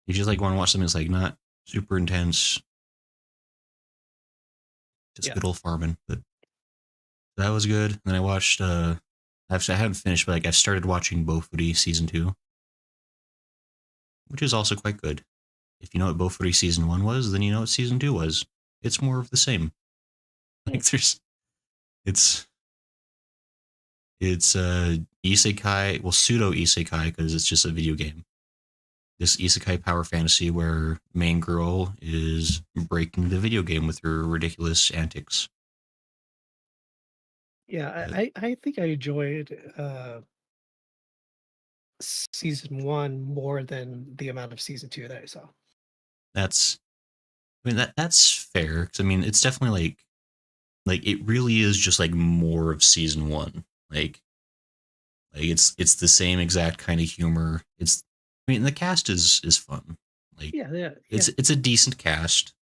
you just like want to watch something that's like not super intense, just Yeah, good old farming. But that was good. And then I watched actually I haven't finished, but like I started watching Bofuri season 2, which is also quite good. If you know what Bofuri season 1 was, then you know what season 2 was. It's more of the same. hmm. Like there's it's it's isekai, well pseudo isekai because it's just a video game. This isekai power fantasy where main girl is breaking the video game with her ridiculous antics. Yeah. But I think I enjoyed season one more than the amount of season two that I saw. that's I mean that's fair because I mean it's definitely like it really is just like more of season 1. Like it's the same exact kind of humor. It's I mean the cast is fun. Like Yeah, yeah, yeah, it's a decent cast.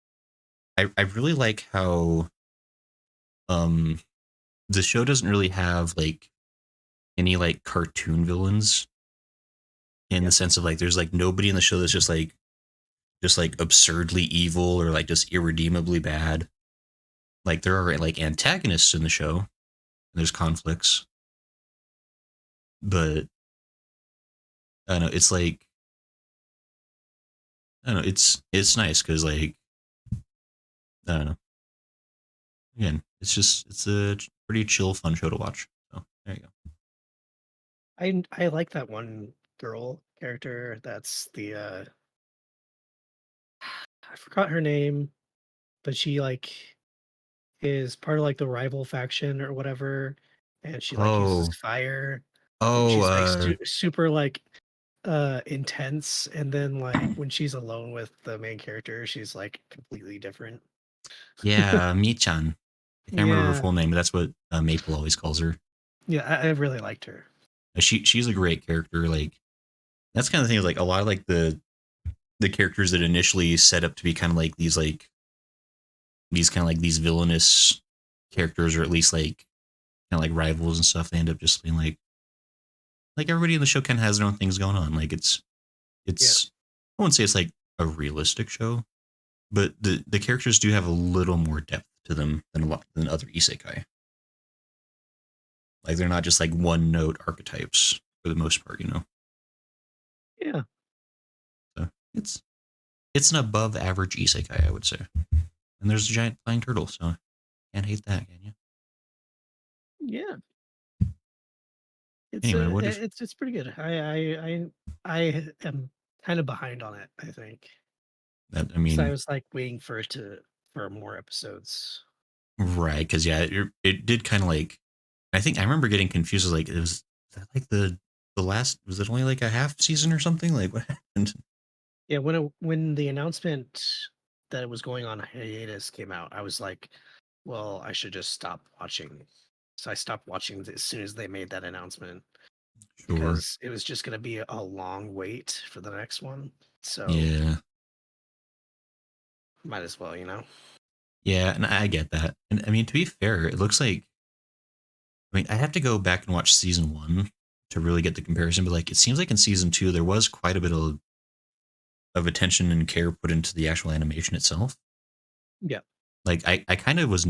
I really like how um the show doesn't really have like any like cartoon villains in yeah. the sense of like there's like nobody in the show that's just like absurdly evil or like just irredeemably bad. Like there are like antagonists in the show and there's conflicts, but I don't know, it's like I don't know, it's nice because like I don't know. Again, it's a pretty chill, fun show to watch. So there you go. I like that one girl character. That's the I forgot her name, but she like is part of like the rival faction or whatever, and she like uses Oh, fire, and oh, she's like super like intense, and then like when she's alone with the main character, she's like completely different. yeah, Mi-chan. I can't remember her Yeah, full name, but that's what Maple always calls her. yeah, I really liked her. She's a great character. Like that's kind of the thing. Is like a lot of like the characters that initially set up to be kind of like these kind of like these villainous characters, or at least like kind of like rivals and stuff. They end up just being like everybody in the show kind of has their own things going on. Like Yeah, it's I wouldn't say it's like a realistic show, but the characters do have a little more depth to them than a lot than other isekai. Like they're not just like one note archetypes for the most part, you know. yeah, So it's an above average isekai, I would say. And there's a giant flying turtle, so can't hate that, can you? yeah. Anyway, what if It's pretty good. I am kind of behind on it, I think. that? I So I mean, was like waiting for it to for more episodes. right? Because yeah, it did kind of like. I think I remember getting confused. Like it was that like the last was it only like a half season or something? Like what happened? Yeah, when the announcement that it was going on hiatus came out, I was like, well, I should just stop watching. So I stopped watching as soon as they made that announcement Sure. because it was just going to be a long wait for the next one. So Yeah. might as well, you know. Yeah, and I get that. And I mean, to be fair, it looks like I mean, I have to go back and watch season one to really get the comparison, but like it seems like in season two there was quite a bit of attention and care put into the actual animation itself. Yeah. Like I kind of was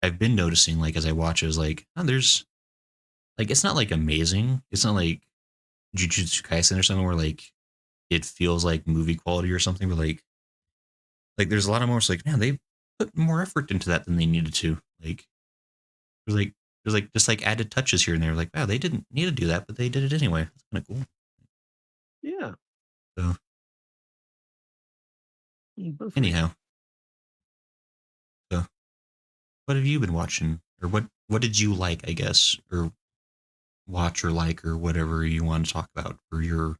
I've been noticing like as I watch it was like, oh, there's like it's not like amazing. It's not like Jujutsu Kaisen or something where like it feels like movie quality or something, but like there's a lot of more. It's like, man, they put more effort into that than they needed to. Like there's like there's like just like added touches here and there. Like, wow, they didn't need to do that, but they did it anyway. It's kind of cool. Yeah. So Both for you. anyhow, so what have you been watching, or what did you like? I guess, or watch or like or whatever you want to talk about for your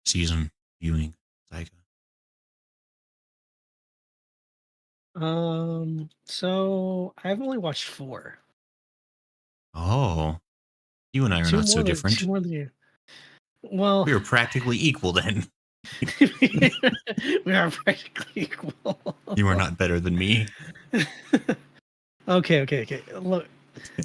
season viewing. Like, So I've only watched four. oh, you and I are not so Two different. more than you. Well, We are practically equal then. we are practically equal. You are not better than me. Okay. Look,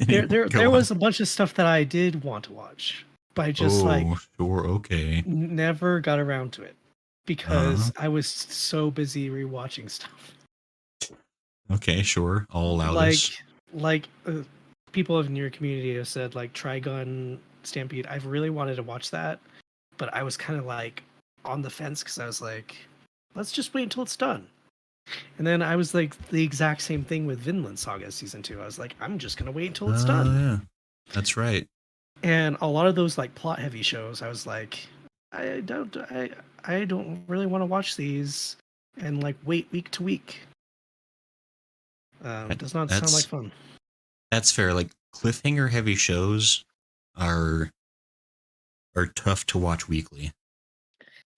Anyway, go there on. was a bunch of stuff that I did want to watch, but I just like Oh, sure, okay. never got around to it Uh, because I was so busy rewatching stuff. okay, sure. I'll allow Like this. like people in your community have said like Trigun Stampede. I've really wanted to watch that, but I was kind of like on the fence because I was like, let's just wait until it's done. And then I was like the exact same thing with Vinland Saga season 2. I was like, I'm just gonna wait until it's done. Yeah, that's right. And a lot of those like plot heavy shows, I was like, I don't really want to watch these and like wait week to week. That, Does not sound like that's fun. that's fair. Like cliffhanger heavy shows are are tough to watch weekly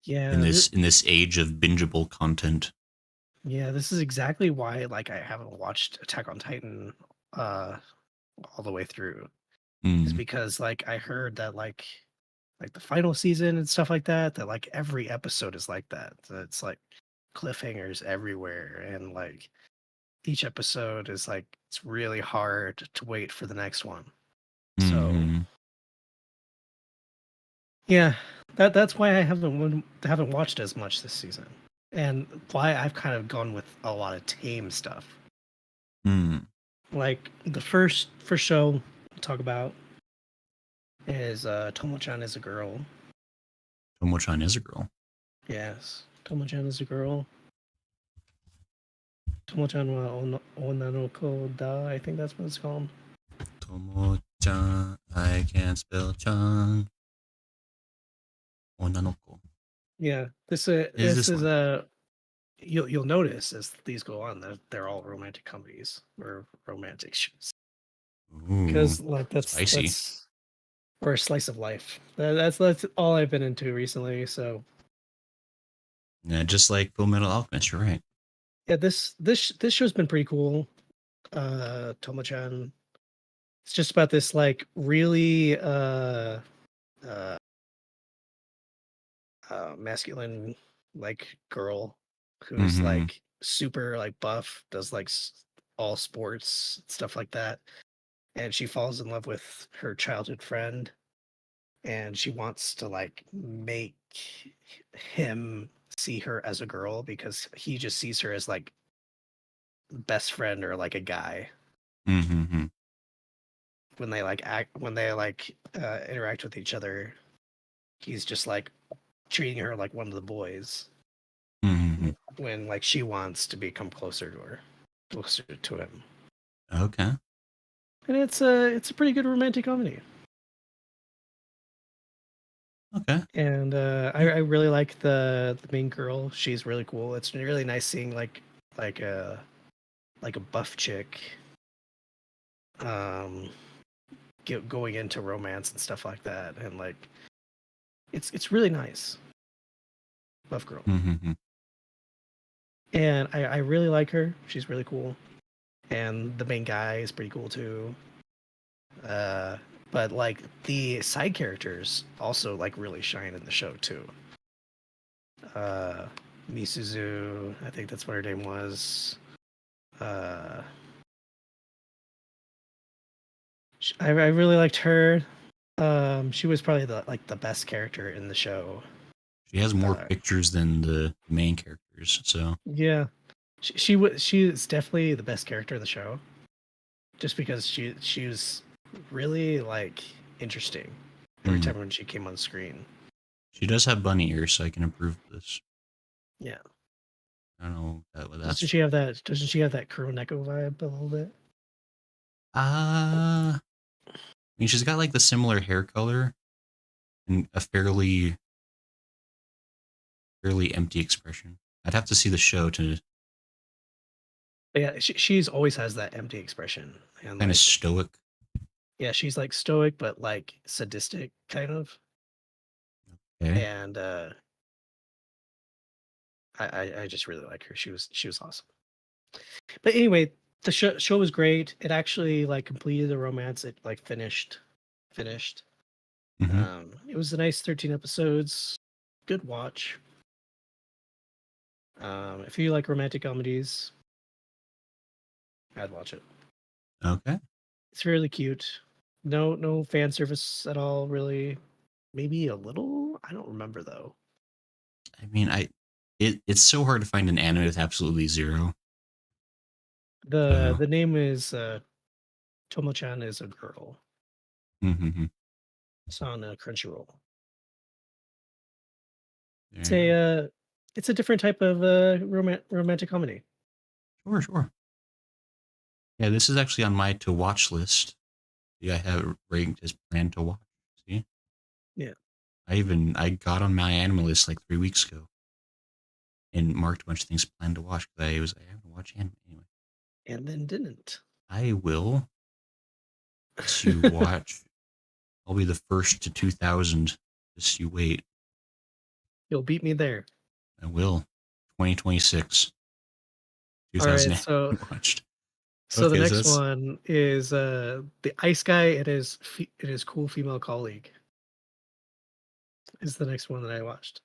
Yeah, in this age of bingeable content. yeah, this is exactly why like I haven't watched Attack on Titan uh all the way through. Is Mm, because like I heard that like the final season and stuff like that, that like every episode is like that. So it's like cliffhangers everywhere and like each episode is like it's really hard to wait for the next one. So mm, yeah, that's why I haven't watched as much this season. And why I've kind of gone with a lot of tame stuff. mm. Like the first show I'll talk about is Tomo-chan is a girl. Tomo-chan is a girl. Yes. Tomo-chan is a girl. Tomo-chan wa Onna no Ko da, I think that's what it's called. Tomo-chan, I can't spell chan. Onanoko. Yeah, Is this this is one? a you'll notice as these go on that they're all romantic comedies or romantic shows Ooh, because like spicy. that's or a slice of life. That's all I've been into recently. So Yeah, just like Full Metal Alchemist, you're right. yeah, this show's been pretty cool. Tomo-chan. It's just about this like really uh masculine like girl who's Mm-hmm. like super like buff, does like all sports stuff like that, and she falls in love with her childhood friend, and she wants to like make him see her as a girl because he just sees her as like best friend or like a guy Mm-hmm. when they like interact with each other. He's just like treating her like one of the boys Mm-hmm. when like she wants to become closer to her, closer to him. Okay. And it's a pretty good romantic comedy. Okay. And Yeah. I really like the main girl. She's really cool. It's really nice seeing like a like a buff chick um going into romance and stuff like that. And like it's really nice. Buff girl. Mm-hmm. And I really like her. She's really cool. And the main guy is pretty cool too. Uh, but like the side characters also like really shine in the show too. Uh, Misuzu, I think that's what her name was. Uh, I really liked her. She was probably the best character in the show. She has more Uh, pictures than the main characters, so. yeah, she is definitely the best character in the show, just because she was really like interesting every Mm. time when she came on screen. She does have bunny ears, so I can approve of this. Yeah. I don't know what that's Doesn't from. she have that? Doesn't she have that Kuroneko vibe a little bit? I mean, she's got like the similar hair color and a fairly empty expression. I'd have to see the show to But yeah, she's always has that empty expression, and kind of like stoic. yeah, she's like stoic but like sadistic kind of, Okay. and I just really like her. She was awesome. But anyway, the show was great. It actually like completed the romance. It like finished. Mm-hmm. It was a nice 13 episodes. Good watch. If you like romantic comedies, I'd watch it. Okay. It's really cute. No fan service at all, really. Maybe a little. I don't remember though. I mean, it's so hard to find an anime with absolutely zero. So, The name is Tomo-chan is a girl. mm-hmm. It's on Crunchyroll. There It's you go. it's a different type of romantic comedy. Sure, sure. Yeah, this is actually on my to watch list. Yeah, I have it ranked as planned to watch. See, Yeah, I got on my anime list like 3 weeks ago and marked a bunch of things planned to watch because I haven't watched anime anyway. and then didn't. I will let you watch. I'll be the first to 2000. Just you wait. You'll beat me there. I will. 2026. All right, 2000 so watched. the Okay, so next that's one is the ice guy and his cool female colleague is the next one that I watched.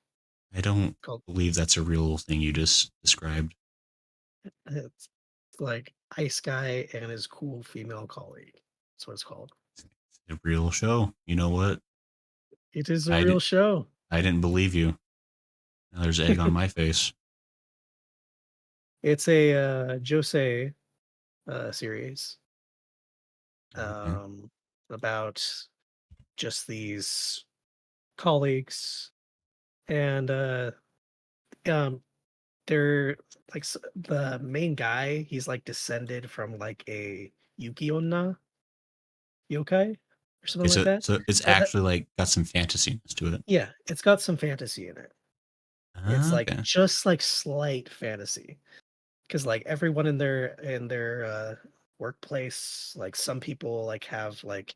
I don't Called believe that's a real thing you just described. it's like ice guy and his cool female colleague. That's what it's called. It's a real show. You know what? It is a I real did. show. I didn't believe you. Now there's egg on my face. It's a Josei series Okay. um, about just these colleagues, and um, they're like the main guy. He's like descended from like a Yuki-onna yokai or Okay, something like that. so it's That actually like got some fantasyness to it. yeah, it's got some fantasy in it. It's like Okay. just like slight fantasy because like everyone in their workplace, like some people like have like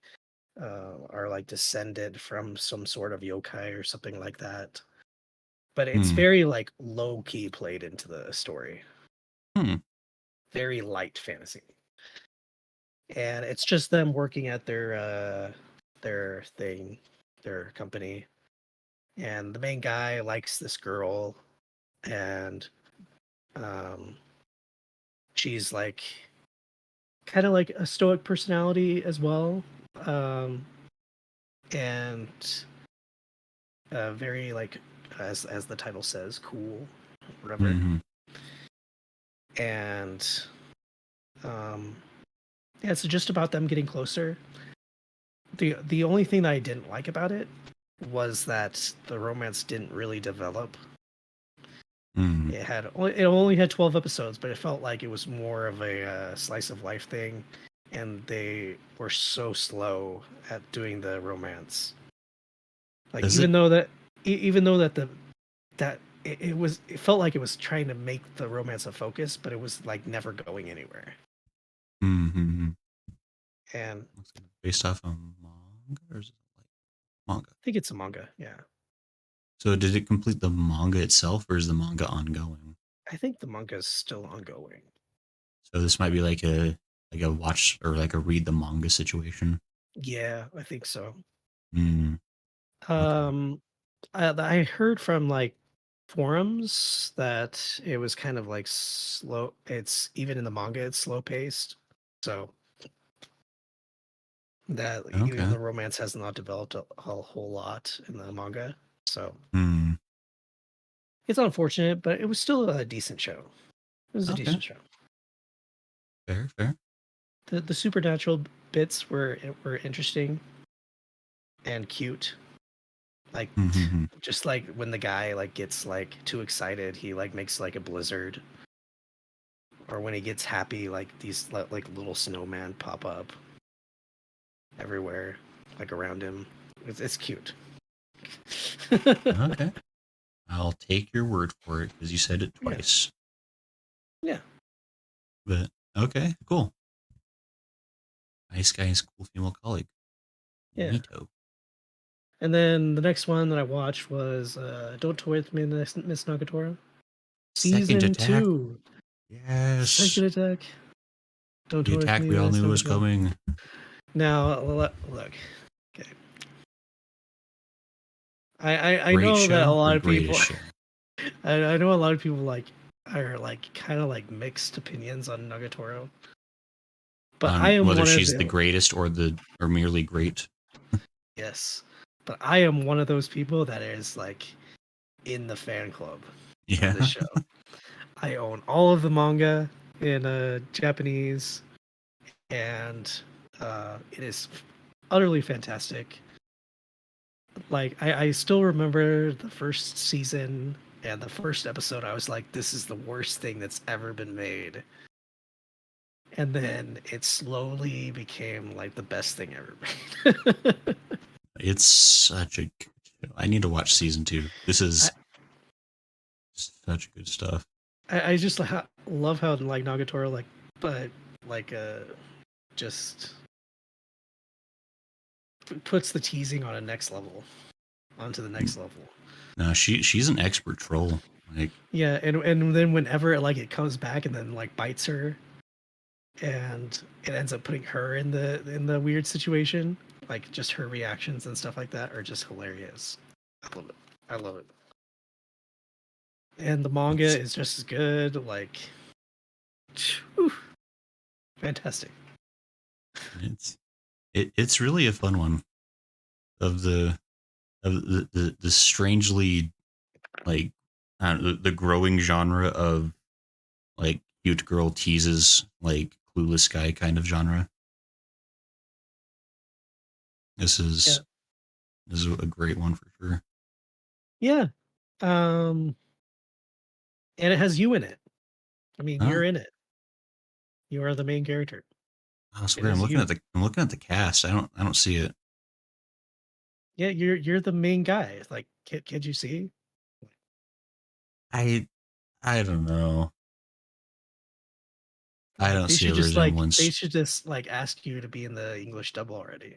are like descended from some sort of yokai or something like that. But it's Hmm. very like low key played into the story. Hmm. Very light fantasy. And it's just them working at their thing, their company. And the main guy likes this girl and um she's like kind of like a stoic personality as well. Um and very like as the title says, cool, whatever. Hmm. And um yeah, it's just about them getting closer. The only thing that I didn't like about it was that the romance didn't really develop. Hmm. It only had 12 episodes, but it felt like it was more of a slice of life thing, and they were so slow at doing the romance. Like Does it? even though that the that it felt like it was trying to make the romance a focus, but it was like never going anywhere. Hmm. And Looks like based off a manga or is it like manga? I think it's a manga. Yeah, So did it complete the manga itself or is the manga ongoing? I think the manga is still ongoing. So this might be like a watch or like a read the manga situation. Yeah, I think so. Hmm. Okay. Um, I heard from like forums that it was kind of like slow. It's even in the manga, it's slow paced. So that even Okay. the romance has not developed a whole lot in the manga. So Hmm. it's unfortunate, but it was still a decent show. It was a Okay. decent show. Fair. Fair. The supernatural bits were interesting and cute. Like Hmm. just like when the guy like gets like too excited, he like makes like a blizzard, or when he gets happy, like these like little snowman pop up everywhere, like around him. It's cute. Okay. I'll take your word for it because you said it Yeah, twice. yeah, But okay, cool. Nice guy's cool female colleague. yeah. Neato. And then the next one that I watched was Don't Toy With Me, Miss Nagatoro. Second Season attack. 2. Yes. Second attack. Don't The Toy With attack Me, we all Miss knew was Nagatoro. coming. Now, look. Okay. I Great know that a show or lot of people greatest show? I know a lot of people like are like kind of like mixed opinions on Nagatoro, but I On am whether one of she's the the greatest or merely great. yes, but I am one of those people that is like in the fan club of this Yeah. show. I own all of the manga in Japanese, and it is utterly fantastic. Like I still remember the first season and the first episode. I was like, this is the worst thing that's ever been made. And then it slowly became like the best thing ever made. It's such a good show. I need to watch season two. This I, is such good stuff. I just love how like Nagatoro like but like just puts the teasing on a next level onto the next level. No, she's an expert troll. Like, Yeah, and then whenever like it comes back and then like bites her and it ends up putting her in the weird situation, like just her reactions and stuff like that are just hilarious. I love it. I love it. And the manga it's is just as good. Like, whew, fantastic. it's it's really a fun one of the strangely like I don't know, the growing genre of like cute girl teases like clueless guy kind of genre. This Yeah, is this is a great one for sure. yeah. Um, and it has you in it. I mean, Huh? you're in it. You are the main character. Oh, it's It weird. is you. I'm looking at the cast. I don't see it. Yeah, you're the main guy. Like, can't you see? I I don't know. I Like don't see a resemblance. they should just like ask you to be in the English dub already.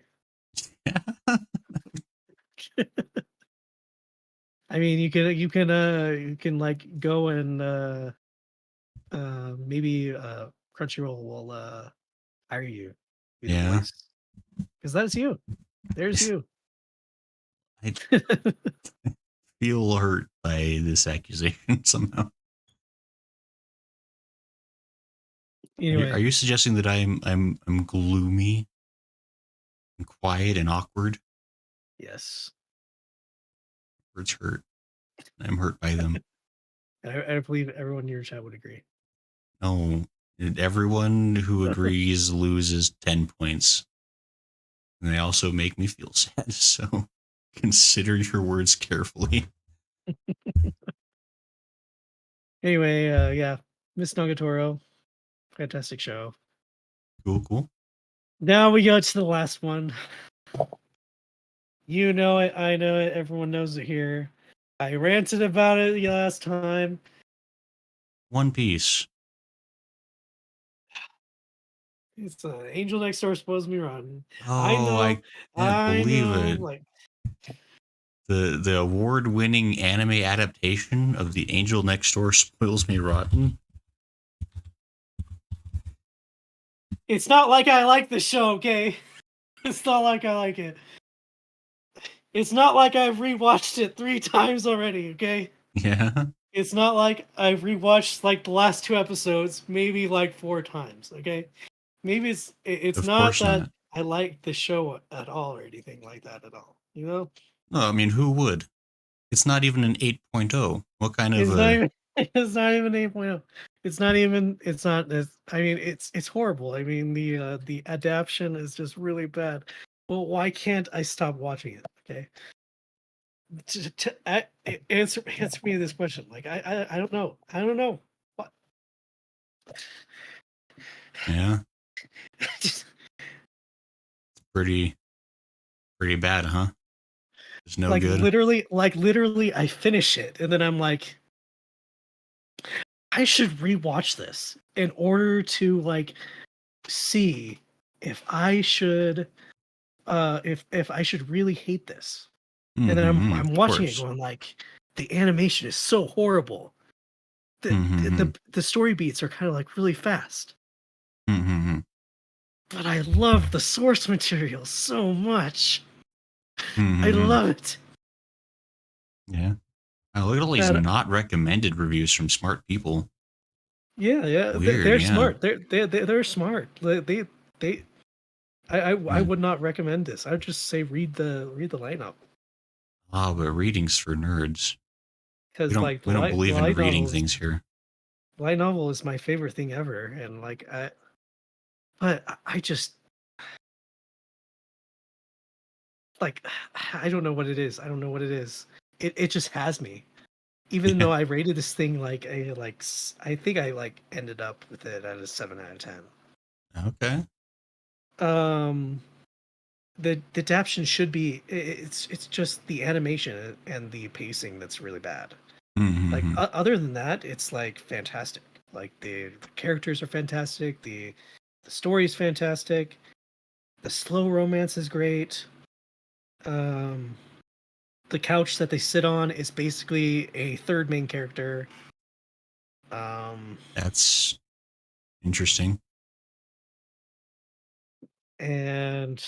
I mean, you can like go and maybe Crunchyroll will hire you be the Yeah. voice because that's you. There's you. I feel hurt by this accusation somehow. Are Anyway, you suggesting that I'm gloomy and quiet and awkward? yes, Words hurt. I'm hurt by them. I believe everyone in your chat would agree. No, everyone who agrees loses 10 points. And they also make me feel sad. So consider your words carefully. Anyway, yeah, Miss Nagatoro, fantastic show. Cool, cool. Now we go to the last one. You know it, I know it, everyone knows it here. I ranted about it the last time. One Piece. It's Angel Next Door spoils me rotten. Oh, I can't I believe know. it. Like, The award-winning anime adaptation of The Angel Next Door Spoils Me Rotten. it's not like I like the show, okay? It's not like I like it. It's not like I've rewatched it 3 times already, okay? Yeah, It's not like I've rewatched like the last 2 episodes, maybe like 4 times, okay? Maybe it's of not course that not. I like the show at all or anything like that at all. You know? No, I mean, who would? It's not even an 8.0. What kind of It's not a... even it's not even 8.0. It's not even it's not as I mean it's horrible. I mean the adaptation is just really bad. Well, why can't I stop watching it? Okay. Answer me this question. Like I don't know. I don't know. What Yeah, pretty pretty bad, huh? It's no good. like literally I finish it and then I'm like I should rewatch this in order to like see if I should if I should really hate this. And then Mm-hmm, I'm of watching it course. going like the animation is so horrible. Mm-hmm, The story beats are kind of like really fast. mm-hmm, But I love the source material so much. I mm-hmm. love it. Yeah. Oh, look at all these That not recommended reviews from smart people. yeah, yeah, Weird, they're yeah. smart. They're smart. They I Yeah. would not recommend this. I would just say read the lineup Oh, but readings for nerds. because like We don't the believe in reading things here. light novel is my favorite thing ever, and like I just like I don't know what it is. I don't know what it is. It just has me. Even Yeah. though I rated this thing like I think I like ended up with it at a 7 out of 10. Okay. Um, the adaptation should be it's just the animation and the pacing that's really bad. Like Mm-hmm. other than that, it's like fantastic. Like the characters are fantastic. The story is fantastic. The slow romance is great. Um, the couch that they sit on is basically a third main character. Um, That's interesting. and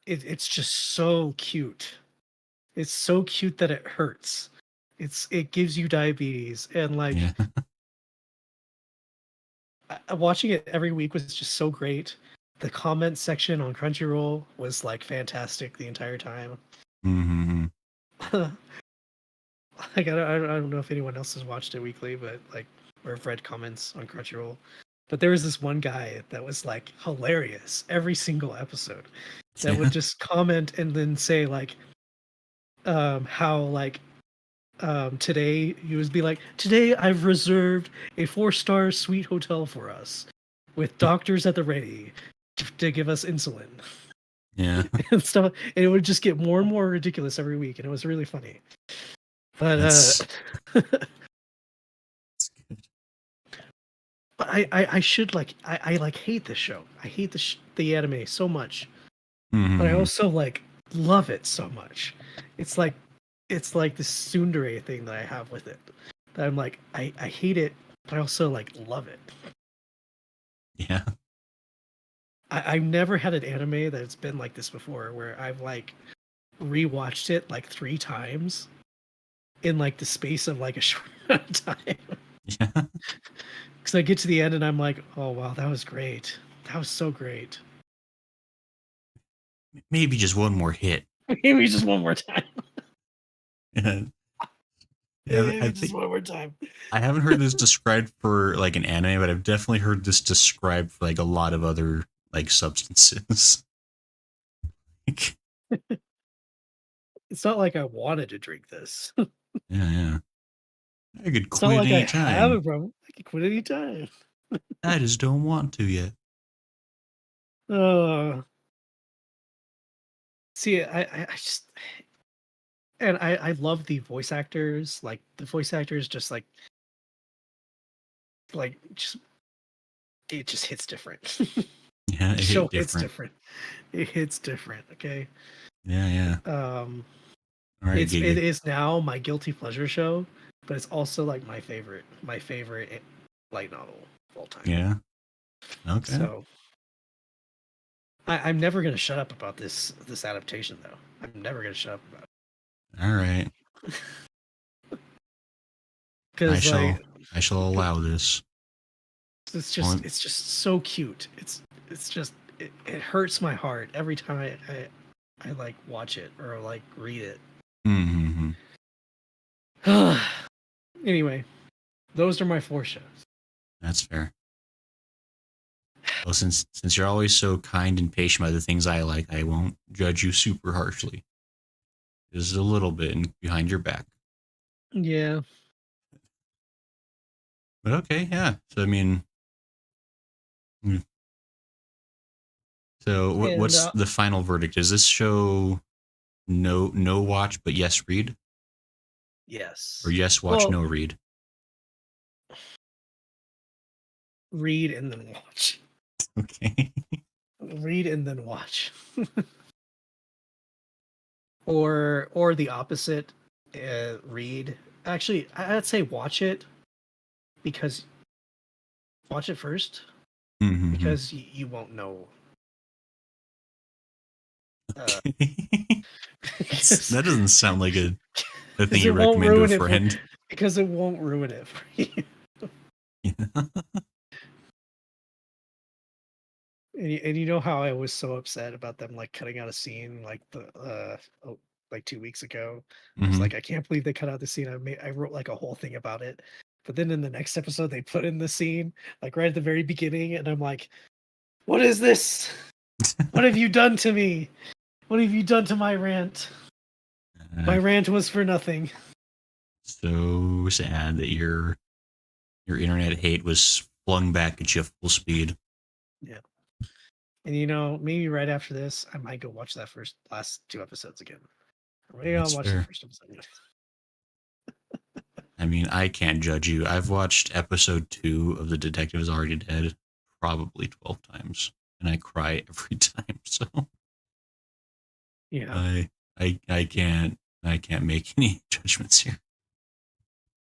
it's just so cute. It's so cute that it hurts. It gives you diabetes, and like Yeah. watching it every week was just so great. The comment section on Crunchyroll was like fantastic the entire time. Mm-hmm. Like I don't know if anyone else has watched it weekly, but like or have read comments on Crunchyroll. But there was this one guy that was like hilarious every single episode that Yeah. would just comment and then say like how like Today he was be like, today I've reserved a 4-star suite hotel for us with doctors at the ready to give us insulin Yeah, and stuff. And it would just get more and more ridiculous every week, and it was really funny. But that's, that's good. but I should like I like hate this show. I hate the anime so much, but I Hmm. also like love it so much. It's like it's like this tsundere thing that I have with it. That I'm like I hate it, but I also like love it. Yeah. I've never had an anime that's been like this before, where I've like rewatched it like 3 times in like the space of like a short amount of time. Yeah. Because I get to the end and I'm like, oh wow, that was great. That was so great. Maybe just one more hit. Maybe just one more time. Yeah. Yeah, I Maybe just think one more time. I haven't heard this described for like an anime, but I've definitely heard this described for like a lot of other like substances. It's not like I wanted to drink this. Yeah, yeah. I could It's not quit like I have anytime. a problem. I can quit anytime. I just don't want to yet. Uh, see, I just and I love the voice actors. Like the voice actors, just like just it just hits different. Yeah, The it show hit hits different. different. It hits different. Okay. Yeah, yeah. Um, All right, it Giga. is now my guilty pleasure show, but it's also like my favorite light novel of all time. Yeah. Okay. So I'm never gonna shut up about this adaptation though. I'm never gonna shut up about it All right. I because shall like I shall allow this. On it's just so cute. It's just it hurts my heart every time I like watch it or like read it. mm-hmm. Anyway, those are my 4 shows. That's fair. Well, since you're always so kind and patient by the things I like, I won't judge you super harshly. Just a little bit behind your back. Yeah, But okay, yeah. So I mean, mm, so and what's the final verdict? Is this show no watch but yes read, or yes. yes watch Well, no read? read and then watch. Okay. Read and then watch. Or the opposite, read. Actually, I'd say watch it because watch it first Mm-hmm. because you won't know uh Okay. because That doesn't sound like a thing because you it won't recommend to a ruin it for friend. because it won't ruin it for you. Yeah. And you know how I was so upset about them like cutting out a scene like like 2 weeks ago. I was Hmm. like, I can't believe they cut out the scene. I wrote like a whole thing about it. But then in the next episode they put in the scene like right at the very beginning, and I'm like, what is this? What have you done to me? What have you done to my rant? My Uh, rant was for nothing. so sad that your internet hate was flung back at you full speed. Yeah. And maybe right after this, I might go watch that first last 2 episodes again. Or maybe I'll That's watch the fair. first episode again. I mean, I can't judge you. I've watched episode 2 of The Detective Is Already Dead probably 12 times, and I cry every time. So Yeah. I can't make any judgments here.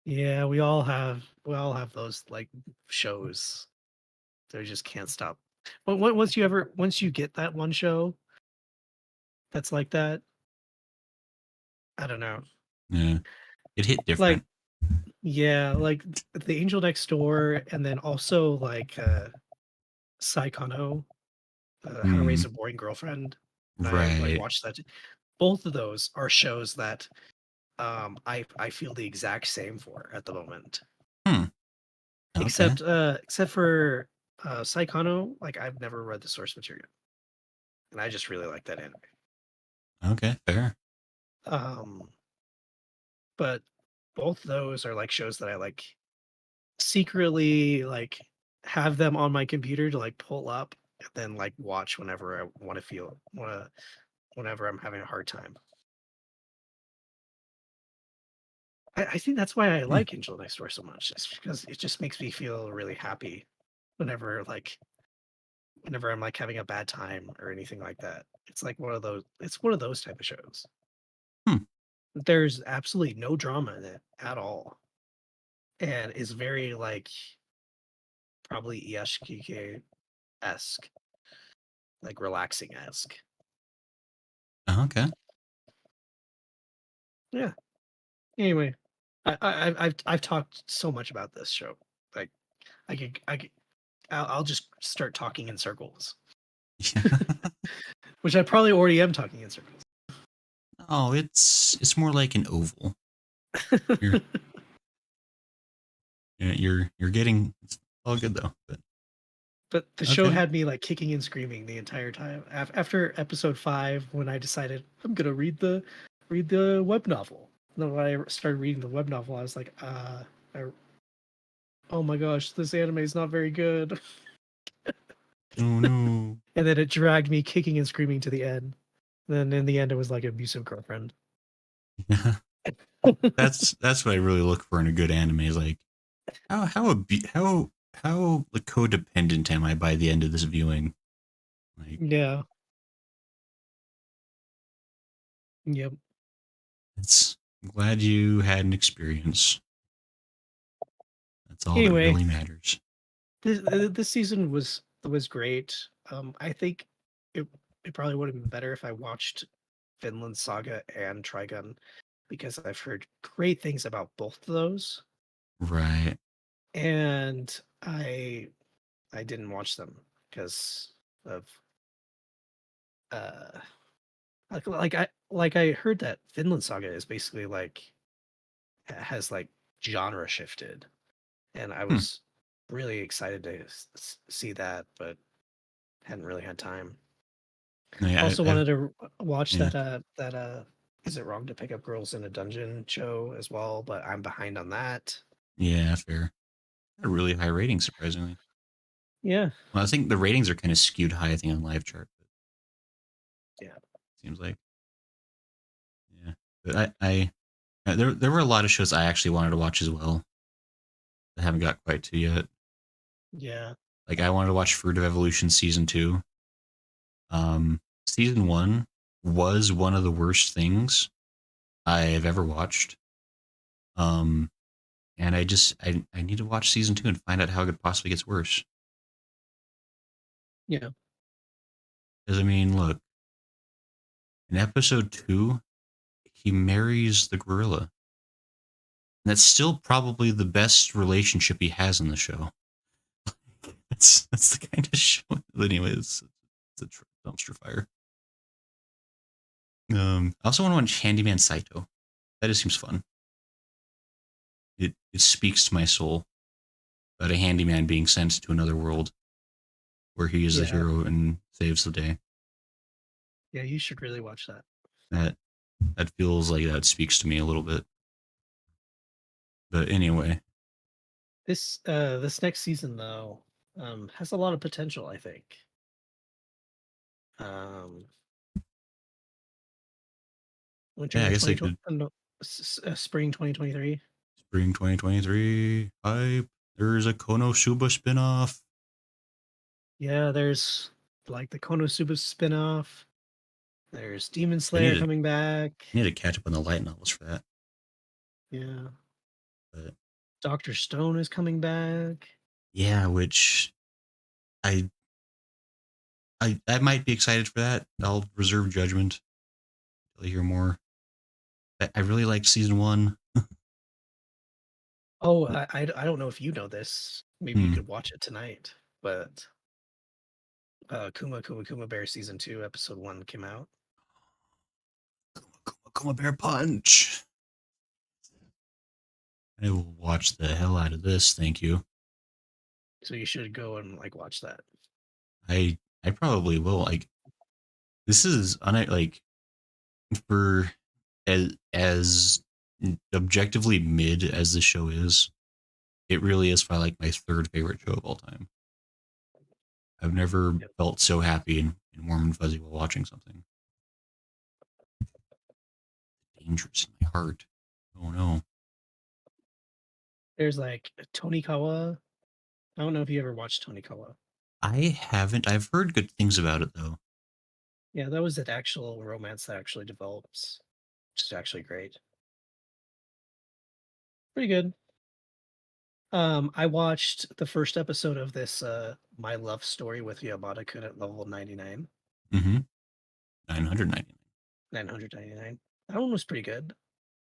Yeah, we all have those like shows. They just can't stop. But once you get that one show that's like that, I don't know. Yeah, it hit Like different. yeah, like the Angel Next Door, and then also like Saikano, How to Raise Mm, a Boring Girlfriend. I like right. watched that. Both of those are shows that I feel the exact same for at the moment. Hmm. Okay. Except for Saikano, like I've never read the source material, and I just really like that anime. Okay. Fair. Um, but both those are like shows that I like secretly like have them on my computer to like pull up and then like watch whenever I want to feel whenever I'm having a hard time. I think that's why I Yeah. like Angel Next Door so much. It's because it just makes me feel really happy whenever like whenever I'm like having a bad time or anything like that. It's like one of those type of shows. Hmm. There's absolutely no drama in it at all. And is very like probably ESKK esque, like relaxing esque. Okay. Yeah. Anyway, I've talked so much about this show. Like I could I'll just start talking in circles, Yeah. which I probably already am talking in circles. Oh, it's more like an oval. You're you're getting it's all good though. But But the show okay. had me like kicking and screaming the entire time. After episode 5, when I decided I'm gonna read the web novel. And then when I started reading the web novel, I was like, I, oh my gosh, this anime is not very good. Oh no. And then it dragged me kicking and screaming to the end. Then in the end, it was like abusive girlfriend. Yeah. That's what I really look for in a good anime. Is like how like, codependent am I by the end of this viewing? Like Yeah. Yep. it's I'm glad you had an experience. That's all that Anyway, really matters. this season was great. I think it it probably would have been better if I watched Vinland Saga and Trigun because I've heard great things about both of those, Right. and I didn't watch them because of uh like I heard that Vinland Saga is basically like has like genre shifted, and I Hmm. was really excited to see that, but hadn't really had time. Yeah, Also wanted to watch yeah, that Is It Wrong to Pick Up Girls in a Dungeon show as well, but I'm behind on that. yeah, fair. Had a really high rating, surprisingly. Yeah. Well, I think the ratings are kind of skewed high, I think, on live chart. But Yeah. seems like, yeah. But there were a lot of shows I actually wanted to watch as well. I haven't got quite to yet. Yeah. Like I wanted to watch Fruit of Evolution season 2. Season 1 was one of the worst things I've ever watched. Um, and I need to watch season 2 and find out how it possibly gets worse. Yeah. Because I mean, look, in episode 2, he marries the gorilla. And that's still probably the best relationship he has in the show. That's the kind of show. Anyways, it's a dumpster fire. I also want to watch Handyman Saito. That just seems fun. It speaks to my soul about a handyman being sent to another world where he is the Yeah. hero and saves the day. Yeah. You should really watch that. That that feels like that speaks to me a little bit. But anyway, This next season though has a lot of potential, I think. Um yeah, I Winter guess they 2020 could no, spring 2023. spring 2023 hype. There's a Konosuba spinoff. Yeah, there's like the Konosuba spin-off. There's Demon I need Slayer to coming back. need to catch up on the light novels for that. Yeah. But Dr. Stone is coming back. yeah, which I I might be excited for that. I'll reserve judgment until I hear more. I really liked season 1. Oh, I don't know if you know this. Maybe you Hmm. could watch it tonight. But Kuma Bear season 2 episode 1 came out. Kuma Bear Punch. I will watch the hell out of this. Thank you. So you should go and like watch that. I probably will. Like this is like for as objectively mid as the show is, it really is probably like my third favorite show of all time. I've never Yep. felt so happy and warm and fuzzy while watching something. Dangerous in my heart. Oh no. There's like Tony Kawa. I don't know if you ever watched Tony Kawa. I haven't. I've heard good things about it though. Yeah, that was an actual romance that actually develops, which is actually great. Pretty good. I watched the first episode of this My Love Story with Yamada-kun at level 99, Mm-hmm. 999. 999. That one was pretty good.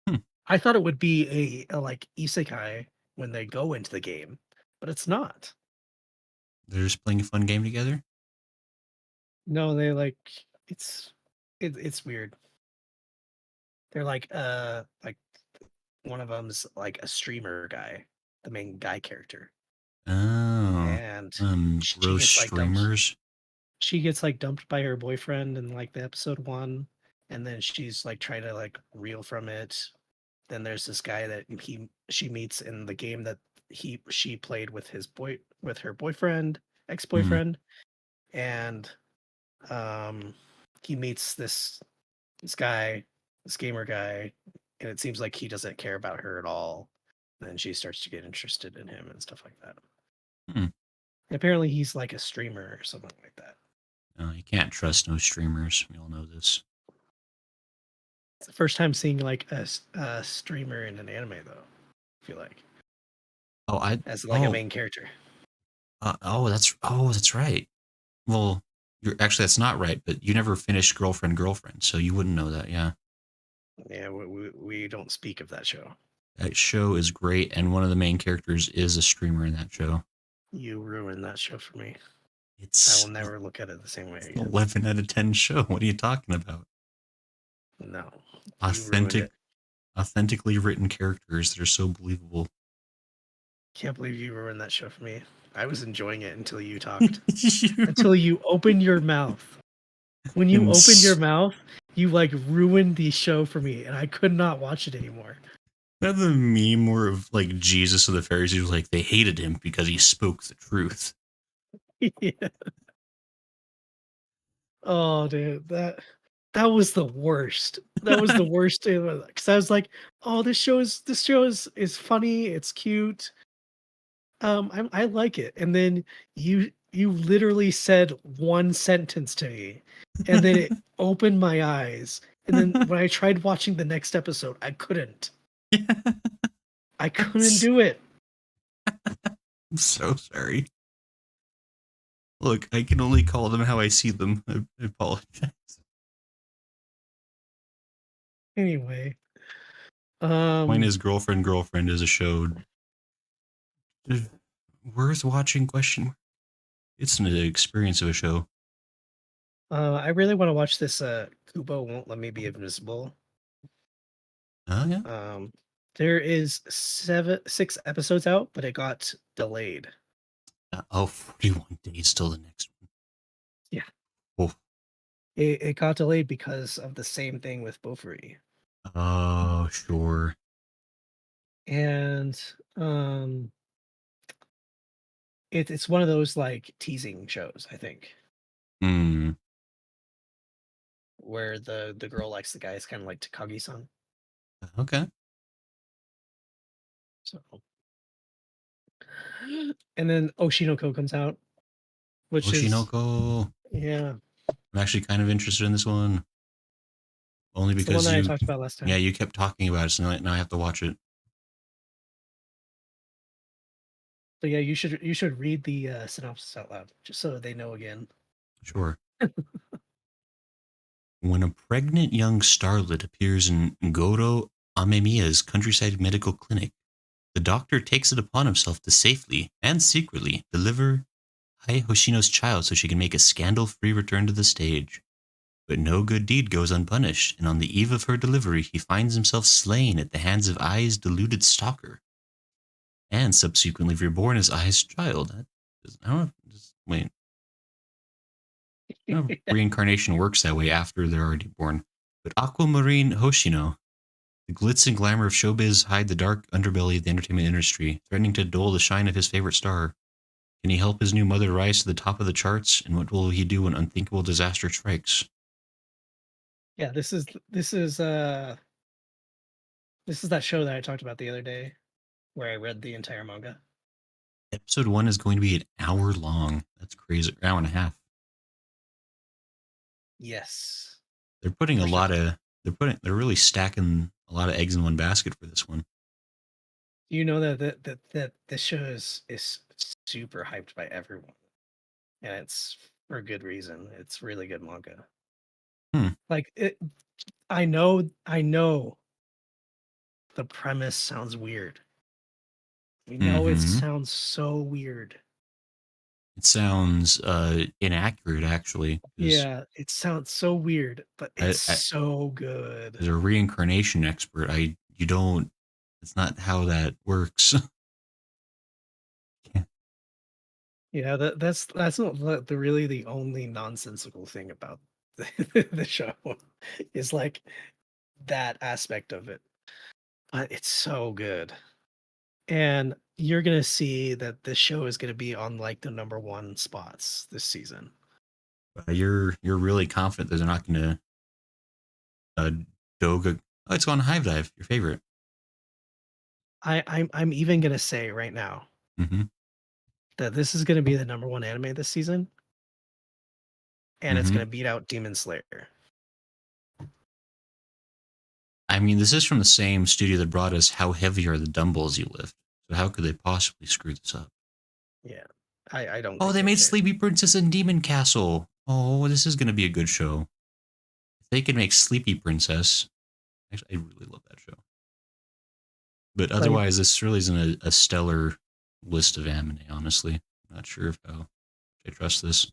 Hmm. I thought it would be a like isekai when they go into the game, but it's not. They're just playing a fun game together. No, they like it's it's weird. They're like one of them's like a streamer guy, the main guy character, Oh, and she gross gets like dumped. streamers. She gets like dumped by her boyfriend in like the episode one, and then she's like trying to like reel from it. Then there's this guy that she meets in the game that she played with with her boyfriend, Mm, ex-boyfriend, and um he meets this guy, this gamer guy, and it seems like he doesn't care about her at all. And then she starts to get interested in him and stuff like that. mm. And apparently he's like a streamer or something like that. You can't trust no streamers. We all know this. It's the first time seeing like a streamer in an anime though. I feel like Oh, I. as like a Oh, main character. that's right. Well, you're actually that's not right. But you never finished Girlfriend, so you wouldn't know that. Yeah, Yeah, we don't speak of that show. that show is great, and one of the main characters is a streamer in that show. You ruined that show for me. I will It's never look at it the same way an again. 11 out of 10 show. What are you talking about? No, you ruined Authentic, it. authentically written characters that are so believable. Can't believe you ruined that show for me. I was enjoying it until you talked. You- Until you opened your mouth. When you and opened your mouth, you like ruined the show for me, and I could not watch it anymore. that the meme where of like Jesus of the Pharisees, like they hated him because he spoke the truth. Yeah. Oh, dude, that was the worst. That was the worst because I was like, oh, this show is funny. It's cute. I like it. And then you literally said one sentence to me, and then it opened my eyes. And then when I tried watching the next episode, I couldn't. Yeah, I couldn't I'm do it. so sorry. Look, I can only call them how I see them. I apologize. Anyway, Point um, is, Girlfriend is a show worth watching. Question mark. It's an experience of a show. I really want to watch this. Kubo Won't Let Me Be Invisible. Oh yeah. Um, there is 6 episodes out, but it got delayed. 41 days till the next one. Yeah, Oh, it got delayed because of the same thing with Bofuri. oh sure. And it's one of those like teasing shows, I think, Hmm. where the girl likes the guy. It's kind of like Takagi-san. Okay. So, and then Oshinoko comes out, which is Oshinoko. yeah, I'm actually kind of interested in this one. Only it's the one because that I you, talked about last yeah, time. you kept talking about it, so now I have to watch it. So yeah, you should read the synopsis out loud just so they know again. Sure. When a pregnant young starlet appears in Goro Amemiya's countryside medical clinic, the doctor takes it upon himself to safely and secretly deliver Hai Hoshino's child so she can make a scandal-free return to the stage. But no good deed goes unpunished, and on the eve of her delivery, he finds himself slain at the hands of Ai's deluded stalker, and subsequently reborn as Ai's child. I don't know. Wait, I don't know if reincarnation works that way after they're already born. But Aquamarine Hoshino The glitz and glamour of showbiz hide the dark underbelly of the entertainment industry, threatening to dull the shine of his favorite star. Can he help his new mother rise to the top of the charts? And what will he do when unthinkable disaster strikes? Yeah, this is that show that I talked about the other day where I read the entire manga. Episode 1 is going to be an hour long. That's crazy. Hour and a half. Yes, They're putting a for sure. lot of they're really stacking a lot of eggs in one basket for this one. You know that this show is super hyped by everyone, and it's for good reason. It's really good manga. Hmm. Like it, I know the premise sounds weird. You know it Mm-hmm. sounds so weird. It sounds inaccurate actually, because Yeah, it sounds so weird, but it's I, so good. as a reincarnation expert, I you don't. It's not how that works. Yeah, that's not the really the only nonsensical thing about the show is like that aspect of it. But it's so good. And you're gonna see that this show is gonna be on like the number one spots this season. You're really confident that they're not going to uh, Doga. Oh, it's gone Hive Dive. Your favorite. I'm even gonna say right now Mm-hmm. that this is gonna be the number one anime this season, and it's Mm-hmm. gonna beat out Demon Slayer. I mean, this is from the same studio that brought us How Heavy Are the Dumbbells You Lift. So how could they possibly screw this up? Yeah. I don't Oh, think they they made can. Sleepy Princess and Demon Castle. Oh, this is going to be a good show. If they can make Sleepy Princess, actually, I really love that show. But Like, otherwise, this really isn't a stellar list of anime. Honestly, I'm not sure if how I trust this.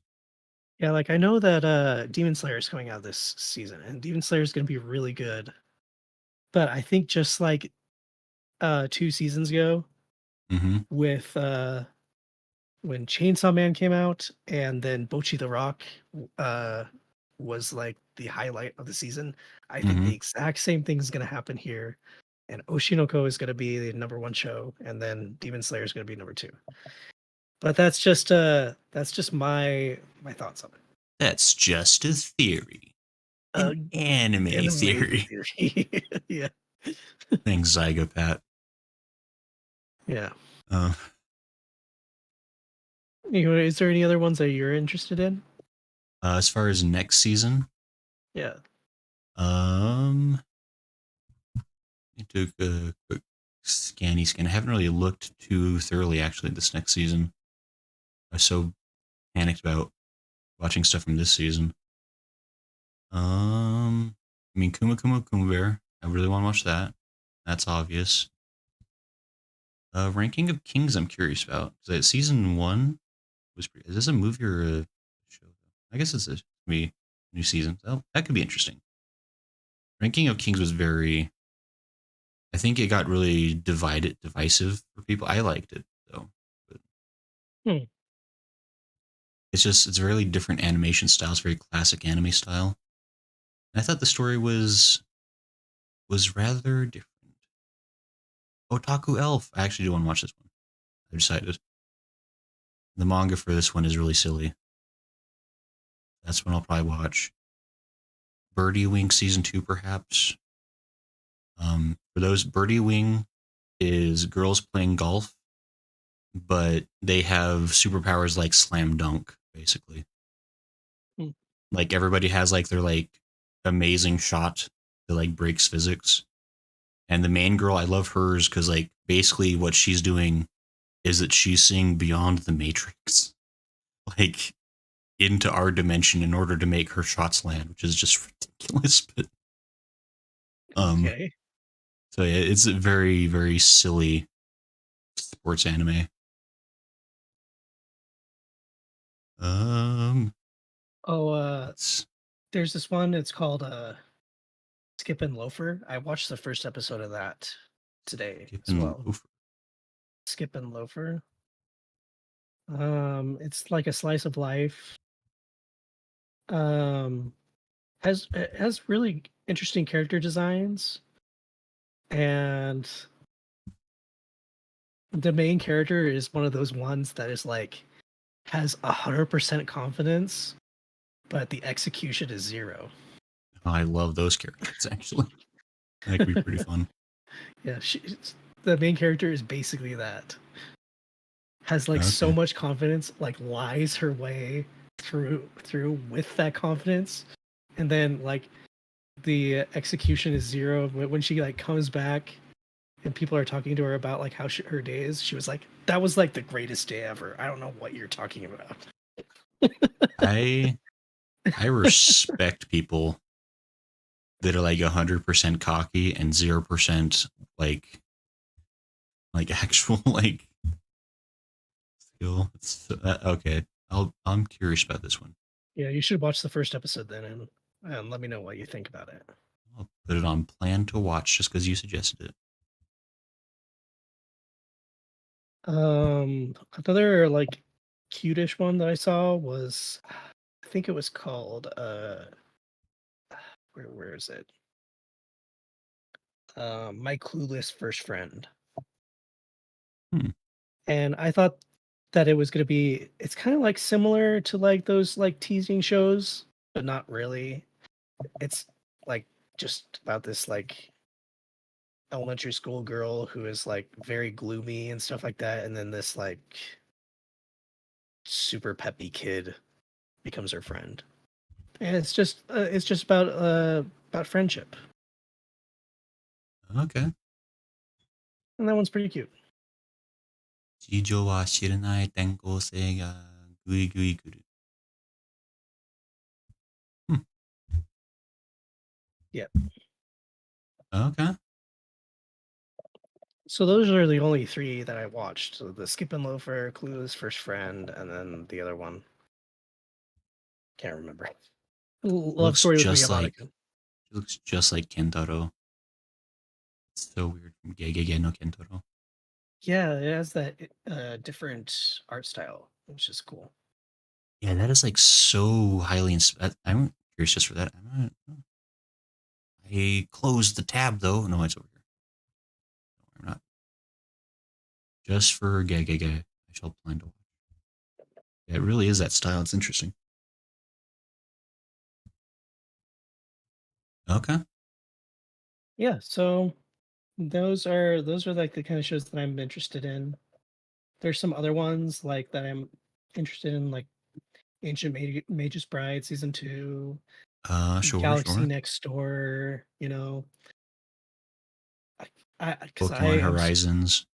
yeah, like I know that Demon Slayer is coming out this season, and Demon Slayer is gonna be really good. But I think just like 2 seasons ago Mm-hmm. with when Chainsaw Man came out and then Bochi the Rock uh was like the highlight of the season. I think Mm-hmm. the exact same thing is gonna happen here. And Oshinoko is gonna be the number one show, and then Demon Slayer is gonna be number two. But that's just my thoughts on it. That's just a theory, Uh an anime Anime theory. theory. Yeah. Thanks, Zygopat. Yeah. Uh, Anyway, is there any other ones that you're interested in? as far as next season, Yeah. um, I took a quick scanny scan. I haven't really looked too thoroughly actually this next season. I was so panicked about watching stuff from this season. I mean, Kuma Bear. I really want to watch that. That's obvious. Ranking of Kings. I'm curious about because season one was. Is this a movie or a show? I guess it's a movie. New season. So that could be interesting. Ranking of Kings was very. I think it got really divisive for people. I liked it though. But Hmm. it's a really different animation style. It's very classic anime style. And I thought the story was rather different. Otaku Elf. I actually do want to watch this one. I decided the manga for this one is really silly. That's one I'll probably watch. Birdie Wing season 2, perhaps. For those, Birdie Wing is girls playing golf, but they have superpowers like slam dunk, basically. Hmm. Like everybody has like their like amazing shot that like breaks physics. And the main girl, I love hers because like basically what she's doing is that she's seeing beyond the matrix, like into our dimension in order to make her shots land, which is just ridiculous. But um, Okay. so yeah, it's a very very silly sports anime. Um, Oh, it's there's this one. It's called Skip and Loafer. I watched the first episode of that today as Skipping well. Loafer. Skip and Loafer. It's like a slice of life. Um, has it has really interesting character designs. and the main character is one of those ones that is like has 100% confidence, but the execution is zero. I love those characters actually. That could be pretty fun. Yeah, the main character is basically that. Has like so Okay. much confidence, like lies her way through with that confidence, and then like the execution is zero. But when she like comes back and people are talking to her about like how her day is, she was like, "That was like the greatest day ever. I don't know what you're talking about." I I respect people that are like 100% cocky and 0% like actual like skill. Okay. I'm curious about this one. Yeah, you should watch the first episode then, and let me know what you think about it. I'll put it on plan to watch just because you suggested it. Another like cutish one that I saw was, I think it was called where is it? My Clueless First Friend. Hmm. And I thought that it was gonna be, it's kind of like similar to like those like teasing shows, but not really. It's like just about this like elementary school girl who is like very gloomy and stuff like that, and then this like super peppy kid becomes her friend. And it's just about friendship. Okay. And that one's pretty cute. 事情は知れない転校生がぐいぐい来る。Hmm. Yeah. Okay. So those are the only three that I watched. So the Skip and Loafer, Clueless First Friend, and then the other one. Can't remember. Love Looks Story with just Mia like Monica. looks just like Kentaro. It's so weird from Gegege no Kentaro. Yeah, it has that different art style, which is cool. Yeah, that is like so highly. I'm curious just for that. I closed the tab though. No, it's over here. No, I'm not. Just for Gegege, I shall plan to watch. Yeah, it really is that style. It's interesting. Okay. Yeah, so those are like the kind of shows that I'm interested in. There's some other ones like that I'm interested in, like Mage's Bride season 2, Sure, Galaxy sure. Next Door. You know, because Pokemon I'm Horizons.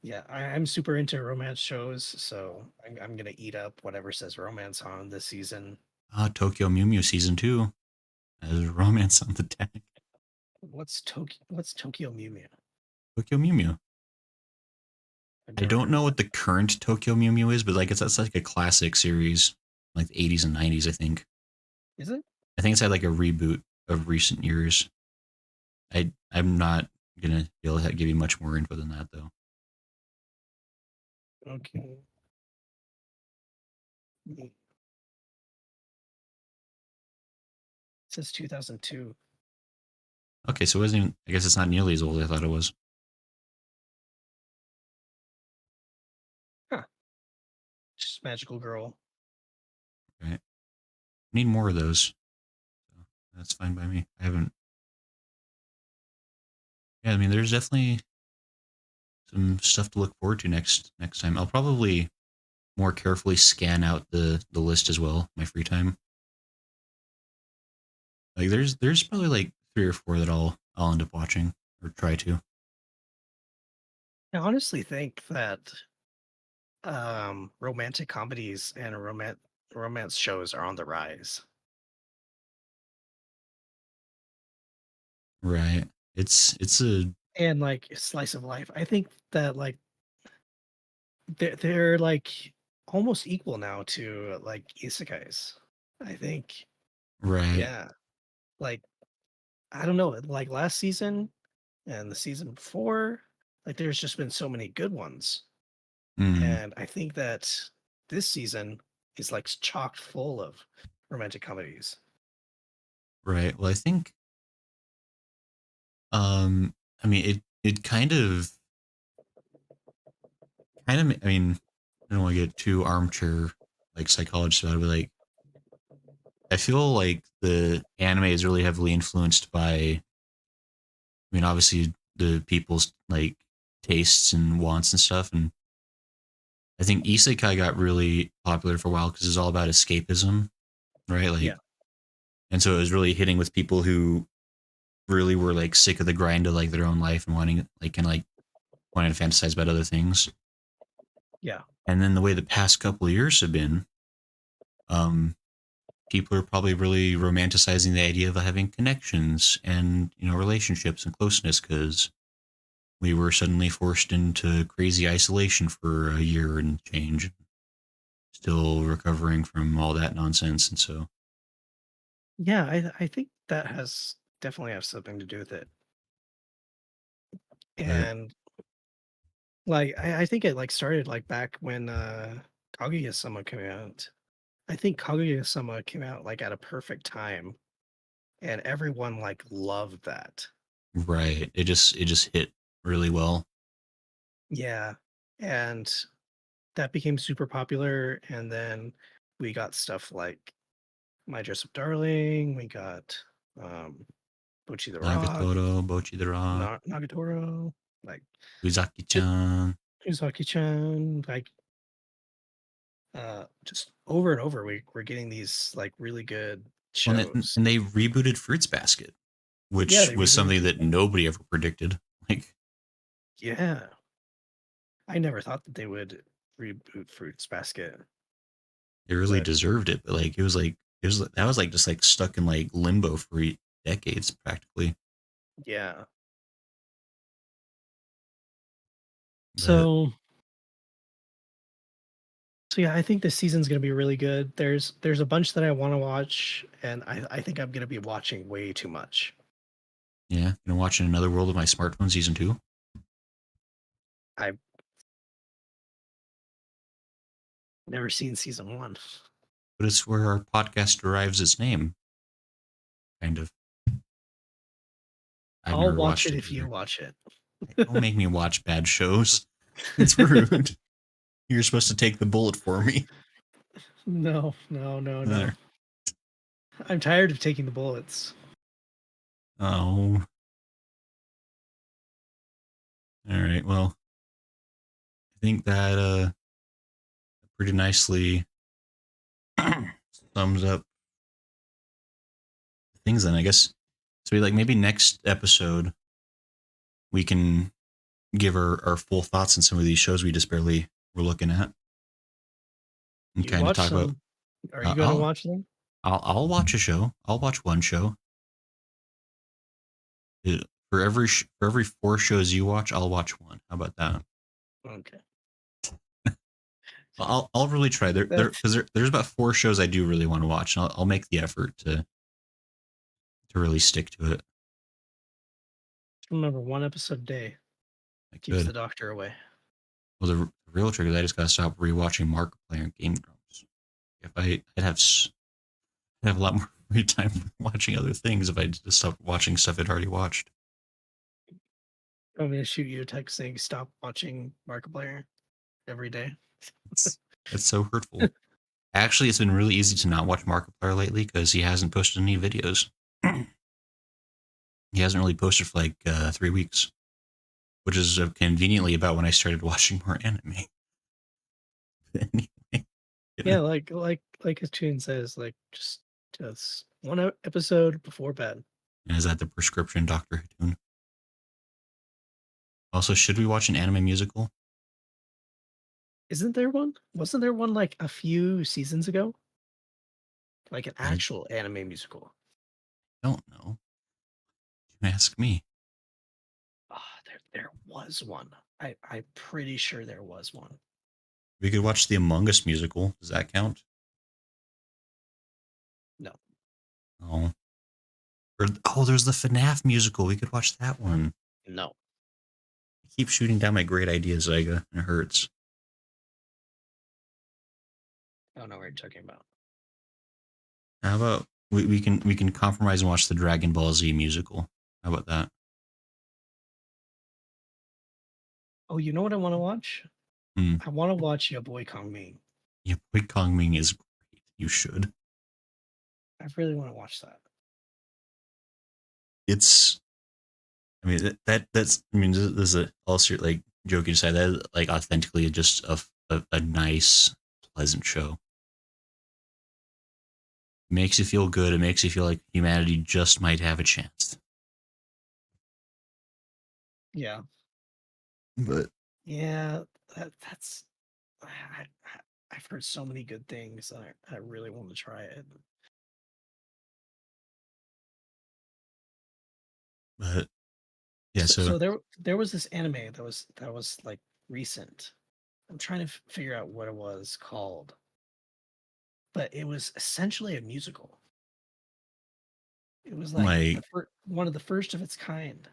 yeah, I'm super into romance shows, so I'm gonna eat up whatever says romance on this season. Tokyo Mew Mew season 2 has romance on the deck. What's Tokyo Mew Mew? Tokyo Mew Mew. I've I never don't heard know of what that. the current Tokyo Mew Mew is, but like that's like a classic series, like the 80s and 90s. I think. Is it? I think it's had like a reboot of recent years. I'm not gonna be able to give you much more info than that though. Okay. It says 2002. Okay, so it wasn't even. I guess it's not nearly as old as I thought it was. Huh. Just Magical Girl. Right. Need more of those. So that's fine by me. I haven't. Yeah, I mean, there's definitely some stuff to look forward to next time. I'll probably more carefully scan out the list as well. My free time. Like there's probably like 3 or 4 that I'll end up watching or try to. I honestly think that romantic comedies and romance shows are on the rise. Right. It's a And like slice of life. I think that like they're like almost equal now to like isekais. I think, right. yeah. Like I don't know, like last season and the season before, like there's just been so many good ones. Mm, And I think that this season is like chocked full of romantic comedies. right. Well, I think I mean, it kind of. I mean, I don't want to get too armchair like psychologist about it, but like I feel like the anime is really heavily influenced by. I mean, obviously the people's like tastes and wants and stuff, and I think isekai got really popular for a while because it's all about escapism, right? Yeah, Like, and so it was really hitting with people who really were like sick of the grind of like their own life and wanting like kind of like wanting to fantasize about other things. yeah, And then the way the past couple of years have been, um, people are probably really romanticizing the idea of having connections and relationships and closeness because we were suddenly forced into crazy isolation for a year and change, still recovering from all that nonsense. And so, yeah. I think that has definitely have something to do with it. but And like I think it like started like back when Kaguya-sama came out. I think Kaguya-sama came out like at a perfect time and everyone like loved that. right, it just hit really well. Yeah. And that became super popular and then we got stuff like My Dress Up Darling, we got um Bocchi the Rock, Nagatoro, Bochi the Rock, Nagatoro, like Uzaki-chan. Uzaki-chan, like just over and over we're getting these like really good Well, and shows. and they rebooted Fruits Basket, Yeah, which they was rebooted something Fruits that Basket. nobody ever predicted. Like, Yeah. I never thought that they would reboot Fruits Basket, it really but deserved it, but it was that was like just like stuck in like limbo for decades practically. yeah. But So so yeah, I think this season's gonna be really good. There's a bunch that I want to watch, and I think I'm gonna be watching way too much. yeah, watching Another World of My Smartphone season 2. I've never seen season one. But it's where our podcast derives its name, kind of. I've I'll never watch watched it it if you either. watch it. Don't make me watch bad shows. It's rude. You're supposed to take the bullet for me. No, no, no, no. There. I'm tired of taking the bullets. Oh, all right. Well, I think that pretty nicely sums up things. Then I guess so. Like maybe next episode we can give our full thoughts on some of these shows we just barely were looking at and You kind of watch talk about. some. Are you Uh, going to I'll watch them? I'll watch a show. I'll watch one show. For every four shows you watch, I'll watch one. How about that? Okay. I'll really try there That's because there's about four shows I do really want to watch, and I'll make the effort to really stick to it. remember one episode a day I keeps could. the doctor away. Well, the real trick is I just gotta stop rewatching Markiplier and Game Grumps. If I'd have a lot more free time watching other things if I just stopped watching stuff I'd already watched. You want me to shoot you a text saying stop watching Markiplier every day? It's so hurtful. Actually, it's been really easy to not watch Markiplier lately because he hasn't posted any videos. He hasn't really posted for like 3 weeks, which is conveniently about when I started watching more anime. Anyway, Yeah, yeah. like his tune says, like just one episode before bed. Is that the prescription, Dr. Hatun? Also, should we watch an anime musical? Isn't there one? Wasn't there one like a few seasons ago? Like an I actual anime musical. don't know. You ask me. Ah, there was one. I'm pretty sure there was one. We could watch the Among Us musical. Does that count? No, Oh. There's the FNAF musical. We could watch that one. no, I keep shooting down my great ideas, Zyga. It hurts. I don't know what you're talking about. How about we can compromise and watch the Dragon Ball Z musical? How about that? Oh, you know what I want to watch? Hmm. I want to watch Your Boy Kong Ming. Yeah, Boy Kong Ming is great. You should. I really want to watch that. It's. I mean that's. I mean, this is a also like joking aside. That is like authentically just a nice, pleasant show. It makes you feel good. It makes you feel like humanity just might have a chance. Yeah. But Yeah, that's I've heard so many good things. I really want to try it. but yeah. So So there was this anime that was like recent. I'm trying to figure out what it was called, but it was essentially a musical. It was like like one of the first of its kind.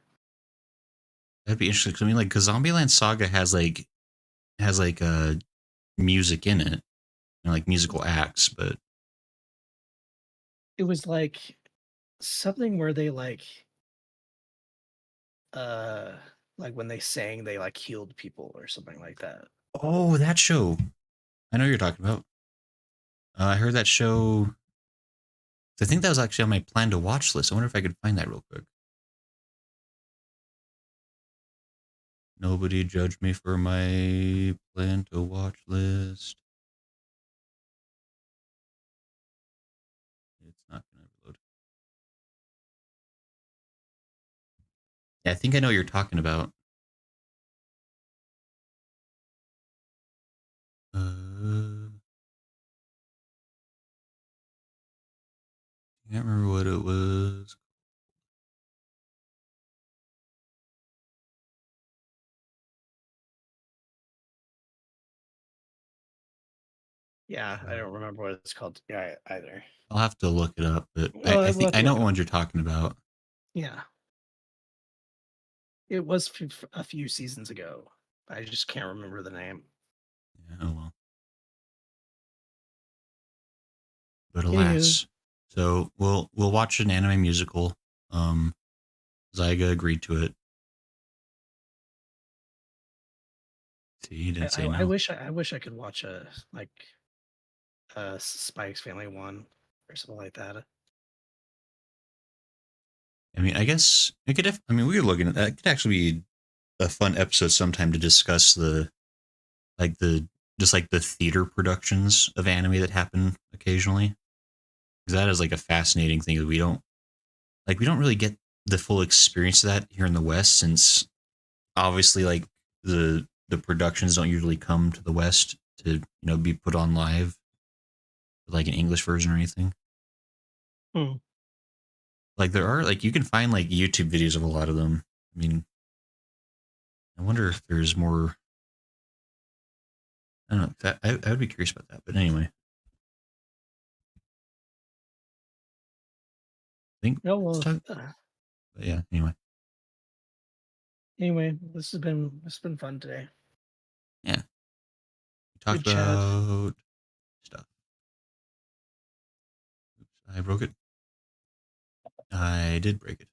that'd be interesting. 'Cause I mean, like, because Zombieland Saga has like music in it, like musical acts. But It was something where they like when they sang they like healed people or something like that. oh, that show. I know what you're talking about. I heard that show. I think that was actually on my plan to watch list. I wonder if I could find that real quick. Nobody judge me for my plan to watch list. It's not going to load. Yeah, I think I know what you're talking about. Uh, can't remember what it was. Yeah, I Uh, don't remember what it's called. Yeah, either. I'll have to look it up, but I Well, we'll think have I to know look what it up. ones you're talking about. Yeah, it was a few seasons ago. I just can't remember the name. Yeah, oh well. But Anywho, alas, so we'll watch an anime musical. Um, Zyga agreed to it. See, he didn't say no. I wish I could watch a Spike's Family One or something like that. I mean, I guess it could. I mean, we could look into that. It could actually be a fun episode sometime to discuss like the just like the theater productions of anime that happen occasionally. Because that is like a fascinating thing that we don't really get the full experience of that here in the West, since obviously like the productions don't usually come to the West to be put on live, like an English version or anything. Hmm. Like there are like you can find like YouTube videos of a lot of them. I mean, I wonder if there's more. I don't know. I would be curious about that. But anyway, I think Oh let's well. talk. But yeah. Anyway, Anyway, this has been fun today. yeah. We talked Good chat. about stuff. Oops, I broke it. I did break it.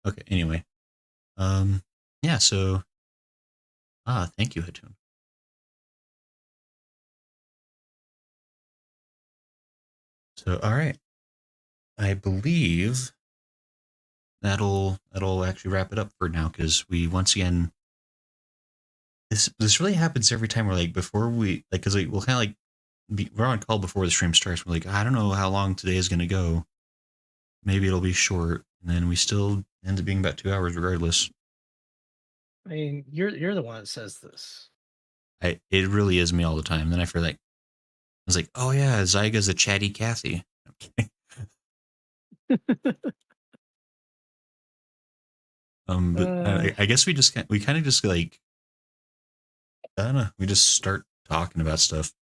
Okay. Anyway, um, yeah. So thank you, Hatun. So all right, I believe that'll actually wrap it up for now because we once again this really happens every time we're like before we like because we'll kind of like we're on call before the stream starts. We're like, I don't know how long today is going to go. Maybe it'll be short, and then we still end up being about 2 hours regardless. I mean, you're the one that says this. It really is me all the time. Then I feel like I was like, oh yeah, Zyga's a chatty Cathy. Okay. But uh, I guess we kind of just like I don't know. We just start talking about stuff.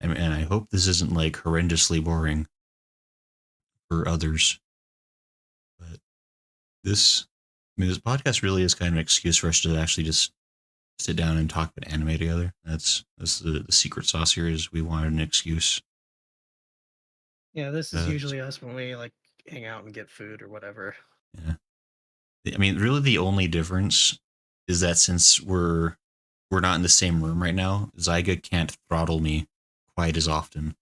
I mean, and I hope this isn't like horrendously boring for others. But this podcast really is kind of an excuse for us to actually just sit down and talk about anime together. That's the secret sauce here is we wanted an excuse. yeah, this is Uh, usually us when we like hang out and get food or whatever. yeah. I mean, really, the only difference is that since we're we're not in the same room right now, Zyga can't throttle me quite as often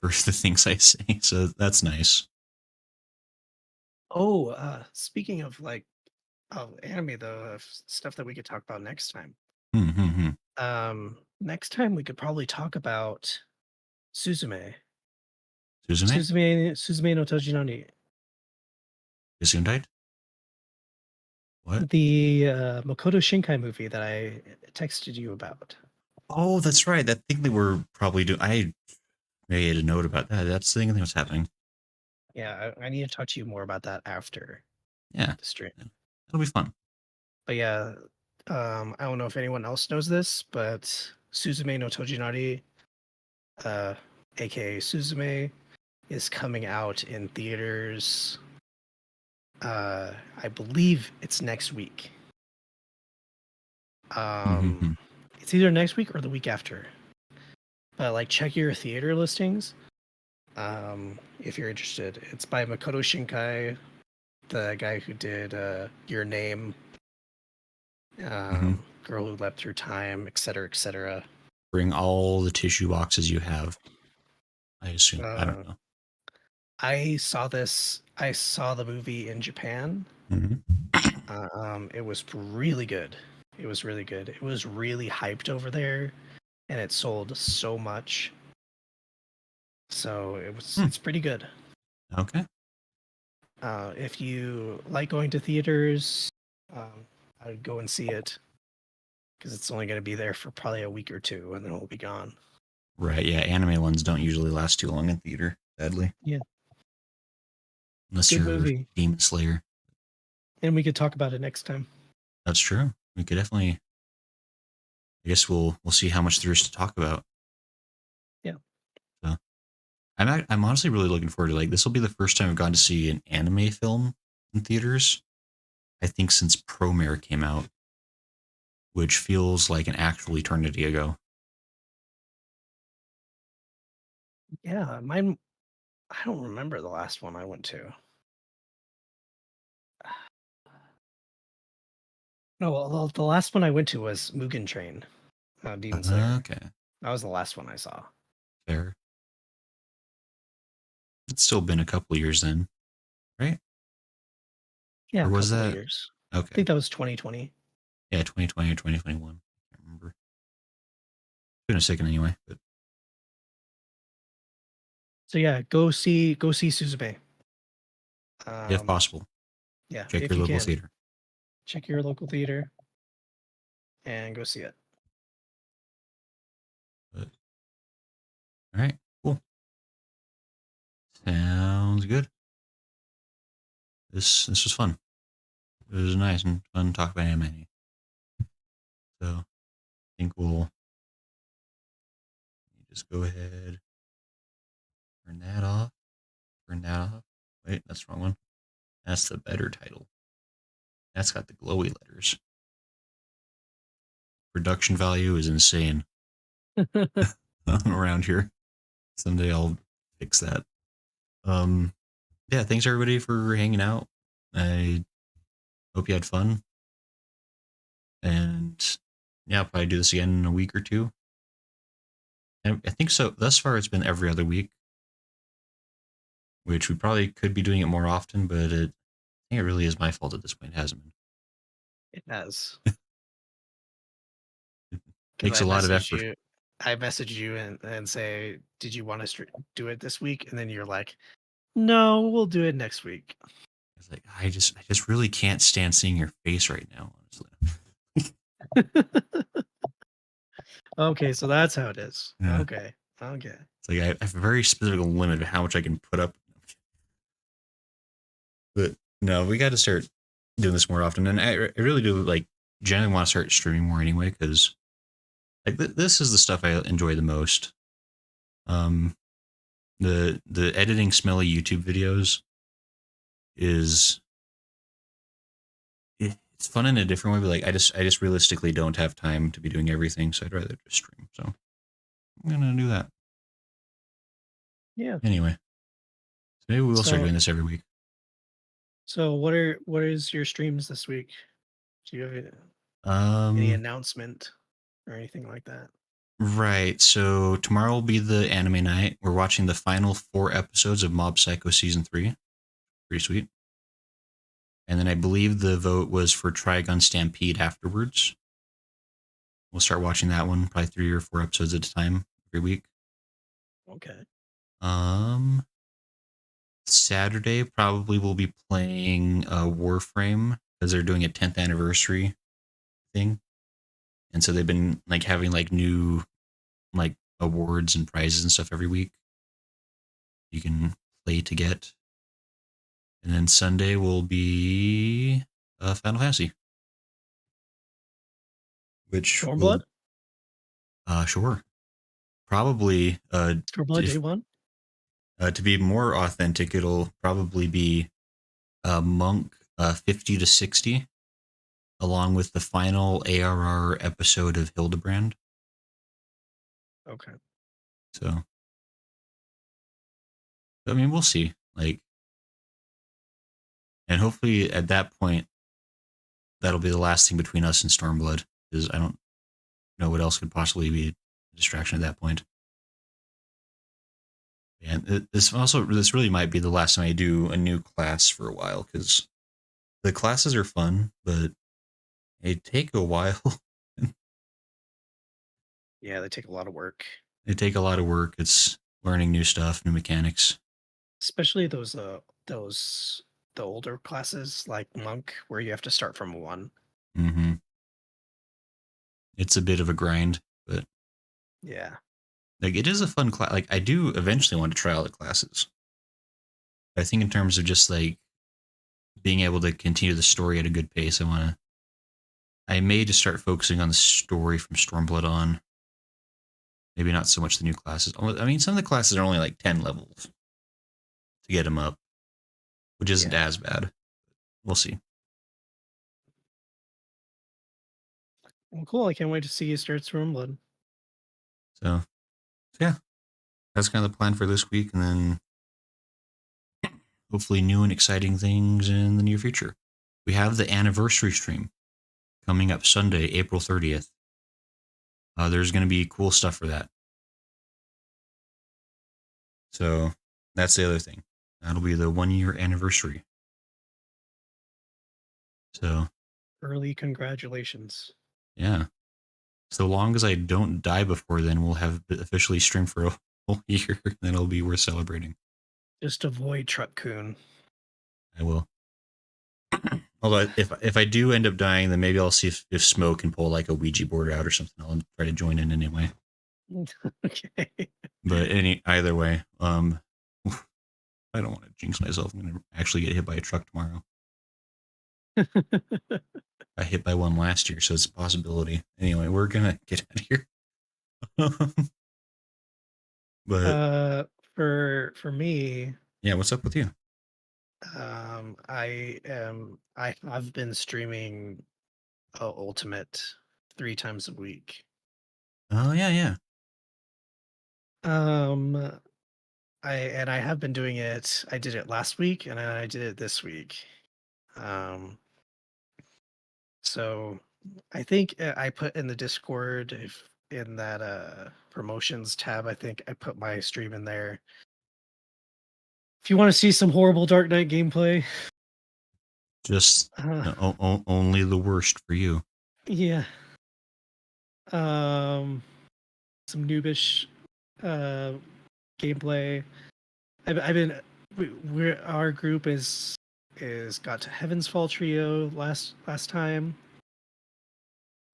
for the things I say. So that's nice. Oh, speaking of like anime though, of stuff that we could talk about next time. Hmm, hmm, hmm. Next time we could probably talk about Suzume. Suzume? Suzume no Tojinani. Gesundheit? What? The Makoto Shinkai movie that I texted you about. Oh, that's right. That thing they were probably doing. I made a note about that. That's the thing that was happening. Yeah, I need to talk to you more about that after Yeah. the stream. Yeah. That'll be fun. But yeah, I don't know if anyone else knows this, but Suzume no Tojinari, uh, aka Suzume, is coming out in theaters. I believe it's next week. Mm-hmm. It's either next week or the week after. But like, check your theater listings if you're interested. It's by Makoto Shinkai, the guy who did Your Name, Mm-hmm. Girl Who Leapt Through Time, etc., etc. Bring all the tissue boxes you have. I assume. I don't Uh, know. I saw this. I saw the movie in Japan. Mm-hmm. It was really good. It was really good. It was really hyped over there, and it sold so much. So Hmm. it's pretty good. Okay. If you like going to theaters, I would go and see it because it's only going to be there for probably a week or two, and then it'll be gone. Right. Yeah. Anime ones don't usually last too long in theater, sadly. Yeah, Unless good you're movie, Demon Slayer. and we could talk about it next time. That's true. We could definitely. I guess we'll see how much there is to talk about. Yeah, So I'm honestly really looking forward to, like, this will be the first time I've gone to see an anime film in theaters. I think since Promare came out, which feels like an actual eternity ago. yeah. Mine. I don't remember the last one I went to. No, well, the last one I went to was Mugen Train, Demon Slayer. Okay, That was the last one I saw. fair. It's still been a couple years then, right? Yeah, Or a was couple of that years. I okay? think that was 2020. Yeah, 2020 or 2021. I can't remember. It's been a second anyway, but So yeah, go see Suzume. if Um, possible, yeah, check if your you local can, theater. check your local theater and go see it. But all right, cool. Sounds good. This was fun. It was nice and fun to talk about anime. So I think we'll just go ahead, turn that off, turn that off. Wait, that's the wrong one. That's the better title. That's got the glowy letters. Production value is insane around here. Someday I'll fix that. Um, yeah, thanks everybody for hanging out. I hope you had fun. And yeah, I'll probably do this again in a week or two. And I think so. Thus far, it's been every other week, which we probably could be doing it more often, but I think it really is my fault at this point. It hasn't been. It has, It because takes a lot of effort. I messaged you and say, did you want to do it this week? And then you're like, no, we'll do it next week. It's like I just really can't stand seeing your face right now, honestly. Okay, so that's how it is. Yeah. Okay, okay. It's like I have a very specific limit of how much I can put up. But no, we got to start doing this more often. And I really do, like, generally want to start streaming more anyway, because like this is the stuff I enjoy the most. Um, the editing smelly YouTube videos is it's fun in a different way, but like I just realistically don't have time to be doing everything, so I'd rather just stream. So I'm gonna do that Yeah. anyway. So maybe we will start So doing this every week. what is your streams this week? Do you have it? Any Um, announcement or anything like that? right. So tomorrow will be the anime night. We're watching the final 4 episodes of Mob Psycho season 3. Pretty sweet. And then I believe the vote was for Trigun Stampede afterwards. We'll start watching that one, probably 3 or 4 episodes at a time every week. Okay. Um, Saturday probably will be playing Warframe because they're doing a 10th anniversary thing, and so they've been like having like new like awards and prizes and stuff every week you can play to get. And then Sunday will be Final Fantasy, which will Stormblood? sure probably Stormblood day if one? to be more authentic, it'll probably be Monk 50 to 60, along with the final ARR episode of Hildebrand. Okay. So, I mean, we'll see. Like, and hopefully at that point, that'll be the last thing between us and Stormblood, because I don't know what else could possibly be a distraction at that point. And this really might be the last time I do a new class for a while, because the classes are fun, but they take a while. Yeah, they take a lot of work, They take a lot of work. It's learning new stuff, new mechanics. especially those the older classes like monk where you have to start from one. Hmm. It's a bit of a grind, but Yeah. like it is a fun class. Like I do eventually want to try all the classes. I think in terms of just like being able to continue the story at a good pace, I may just start focusing on the story from Stormblood on. Maybe not so much the new classes. I mean, some of the classes are only like 10 levels to get them up, which isn't Yeah. as bad. We'll see. Well, cool. I can't wait to see you start Stormblood. So yeah, that's kind of the plan for this week, and then hopefully new and exciting things in the near future. We have the anniversary stream coming up Sunday, April 30th. There's going to be cool stuff for that. So that's the other thing. That'll be the 1 year anniversary. So Early congratulations. yeah, so long as I don't die before then, we'll have officially streamed for a whole year. Then it'll be worth celebrating. Just avoid Truck Coon. I will. Although if I do end up dying, then maybe I'll see if Smoke can pull like a Ouija board out or something. I'll try to join in anyway. Okay. But either way, I don't want to jinx myself. I'm gonna actually get hit by a truck tomorrow. I hit by one last year, so it's a possibility. Anyway, we're gonna get out of here. But uh for me, yeah, what's up with you? I've been streaming Ultimate 3 times a week. Oh yeah, yeah. Um I have been doing it. I did it last week and I did it this week. Um so I think I put in the Discord if in that promotions tab, I think I put my stream in there. If you want to see some horrible Dark Knight gameplay, Just uh, only the worst for you. yeah. Um some noobish uh gameplay. I've been we're our group is got to Heaven's Fall Trio last time,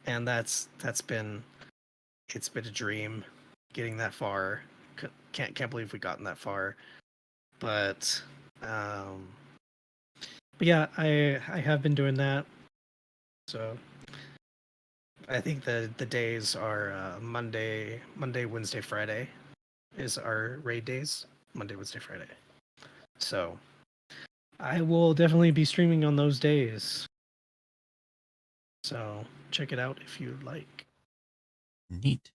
and that's been it's been a dream getting that far. Can't believe we gotten that far, but um, but yeah, I have been doing that. So I think the days are Monday, Wednesday, Friday is our raid days. Monday, Wednesday, Friday. So I will definitely be streaming on those days. So check it out if you'd like. Neat.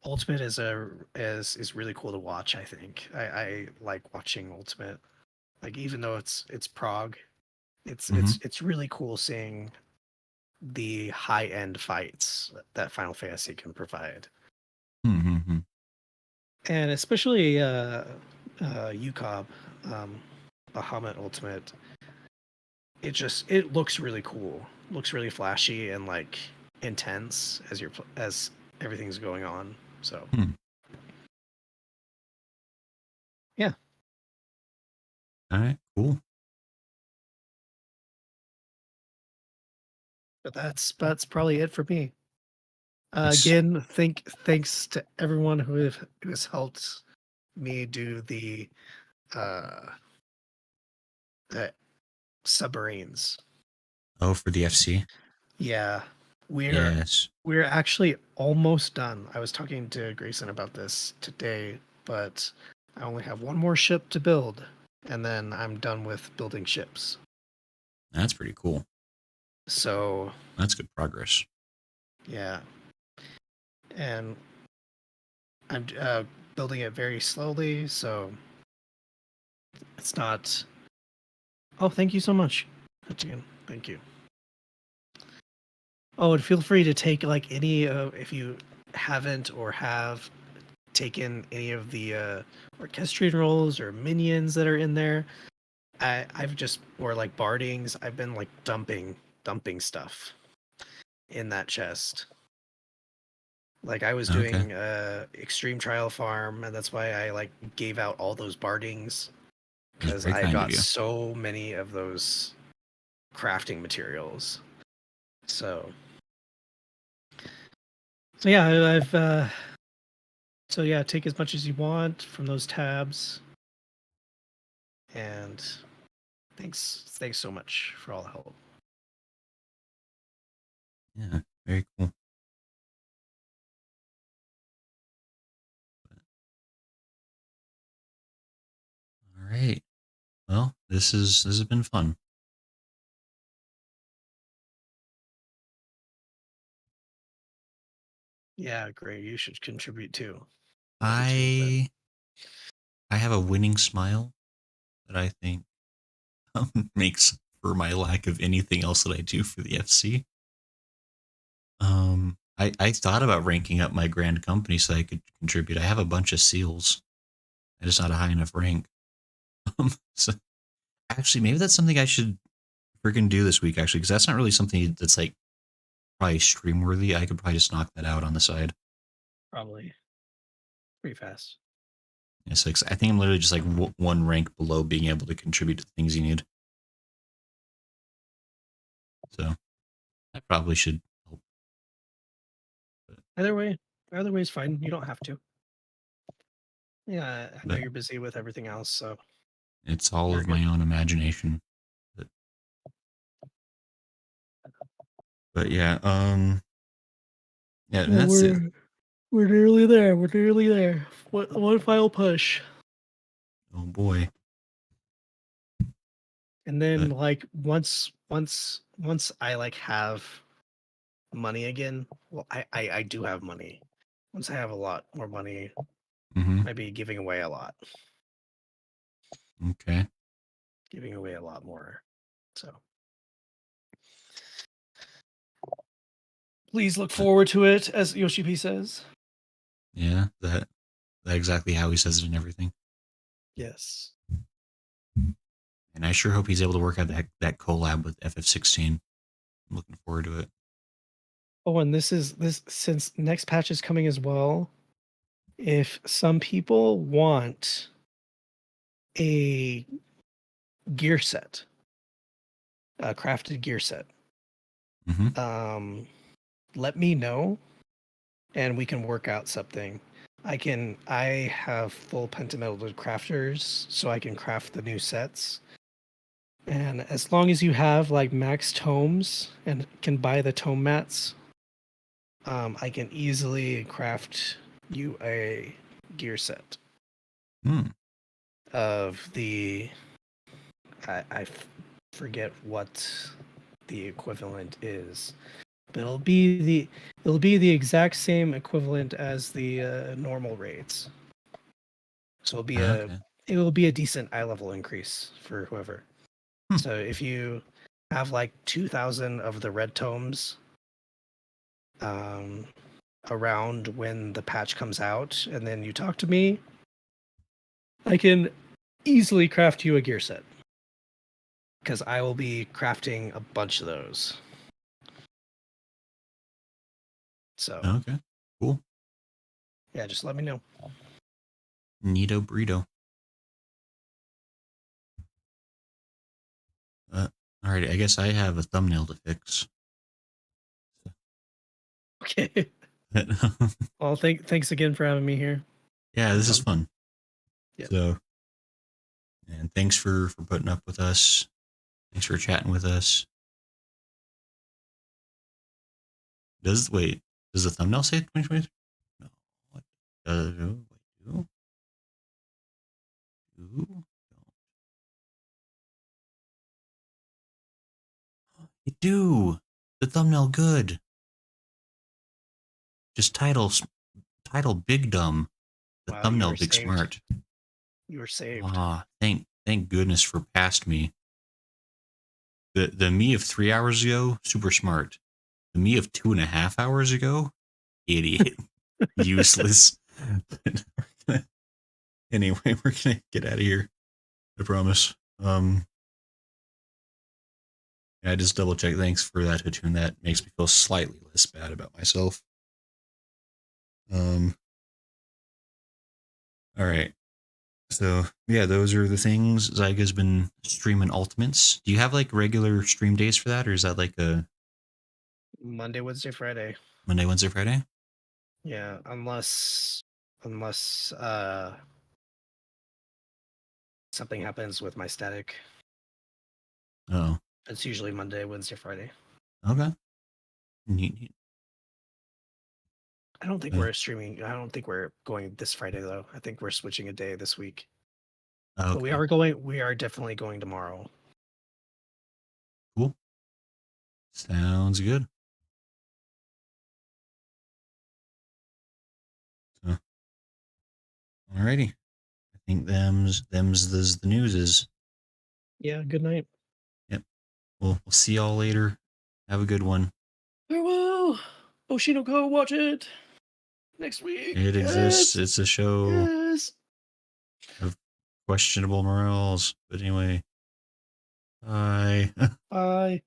Ultimate is really cool to watch. I think I like watching Ultimate. Like even though it's Prague, Hmm. it's really cool seeing the high end fights that Final Fantasy can provide, Mm-hmm. and especially UCOB, Bahamut Ultimate. It looks really cool, looks really flashy and like intense as everything's going on. So Hmm. yeah, All right, cool. but that's probably it for me. Nice. Again, thanks to everyone who has helped me do uh the submarines. Oh, for the FC? Yeah, we're Yes. we're actually almost done. I was talking to Grayson about this today, but I only have one more ship to build, and then I'm done with building ships. That's pretty cool. So That's good progress. yeah, and I'm building it very slowly, so it's not. Oh, thank you so much, Etienne. Thank you. Oh, and feel free to take like any if you haven't or have taken any of the orchestrion roles or minions that are in there. I've just or like bardings. I've been like dumping stuff in that chest. Like I was Okay. doing extreme trial farm, and that's why I like gave out all those bardings That's because very I kind of got you. so many of those crafting materials. So so yeah, I've so yeah, take as much as you want from those tabs, and thanks so much for all the help. Yeah, very cool. All right. Well, this has been fun. Yeah, great. You should contribute too. Better team event. I I have a winning smile that I think makes for my lack of anything else that I do for the FC. I thought about ranking up my grand company so I could contribute. I have a bunch of seals. I just not a high enough rank. So actually, maybe that's something I should freaking do this week. Actually, because that's not really something that's like probably stream worthy. I could probably just knock that out on the side. Probably pretty fast. Yeah, so I think I'm literally just like one rank below being able to contribute to the things you need. So I probably should help. But, Either way, either way is fine. You don't have to. Yeah, I know but you're busy with everything else, so it's all you're of good. my own imagination. But, but yeah, yeah, and Yeah, that's it. we're nearly there. We're nearly there. One final push, Oh boy. and then But like once I like have money again. Well, I do have money. Once I have a lot more money, mm-hmm. I'd be giving away a lot. Okay. Giving away a lot more. So please look But forward to it, as Yoshi P says. yeah, that exactly how he says it and everything. Yes. And I sure hope he's able to work out that collab with FF16. I'm looking forward to it. Oh, and this since next patch is coming as well. If some people want a gear set, a crafted gear set, Mm-hmm. um, let me know and we can work out something. I have full pentametal crafters, so I can craft the new sets. And as long as you have like max tomes and can buy the tome mats, I can easily craft you a gear set Mm. of the I forget what the equivalent is, but it'll be the exact same equivalent as the normal raids. So Okay. it will be a decent eye level increase for whoever. Hmm. So have like 2,000 of the red tomes um, around when the patch comes out, and then you talk to me, I can easily craft you a gear set because I will be crafting a bunch of those. So Okay, cool. yeah, just let me know. Neato burrito. Alrighty, I guess I have a thumbnail to fix. Okay. Well, thanks again for having me here. Yeah, this is Um, fun. yeah. So, and thanks for putting up with us. Thanks for chatting with us. Does the thumbnail say 2023? No. What does do? You do. The thumbnail good. Just title big dumb. The Wow, you thumbnail were big saved. smart. You were saved. Ah, thank goodness for past me. The me of 3 hours ago, super smart. The me of 2.5 hours ago, idiot. Useless. Anyway, we're gonna get out of here. I promise. I just double check. Thanks for that, Hatun. That makes me feel slightly less bad about myself. Um. All right. So yeah, those are the things. Zyga's been streaming Ultimates. Do you have like regular stream days for that, or is that like a Monday, Wednesday, Friday. Monday, Wednesday, Friday? Yeah, unless something happens with my static. Oh, It's usually Monday, Wednesday, Friday. okay. Neat. I don't think we're streaming. I don't think we're going this Friday though. I think we're switching a day this week. But we Okay. are going. We are definitely going tomorrow. Cool. Sounds good. So, alrighty. I think them's the news is. Yeah. Good night. Yep. We'll see y'all later. Have a good one. Farewell. Oshino, go watch it next week. It exists. Yes. It's a show Yes. of questionable morals. But anyway, bye. Bye.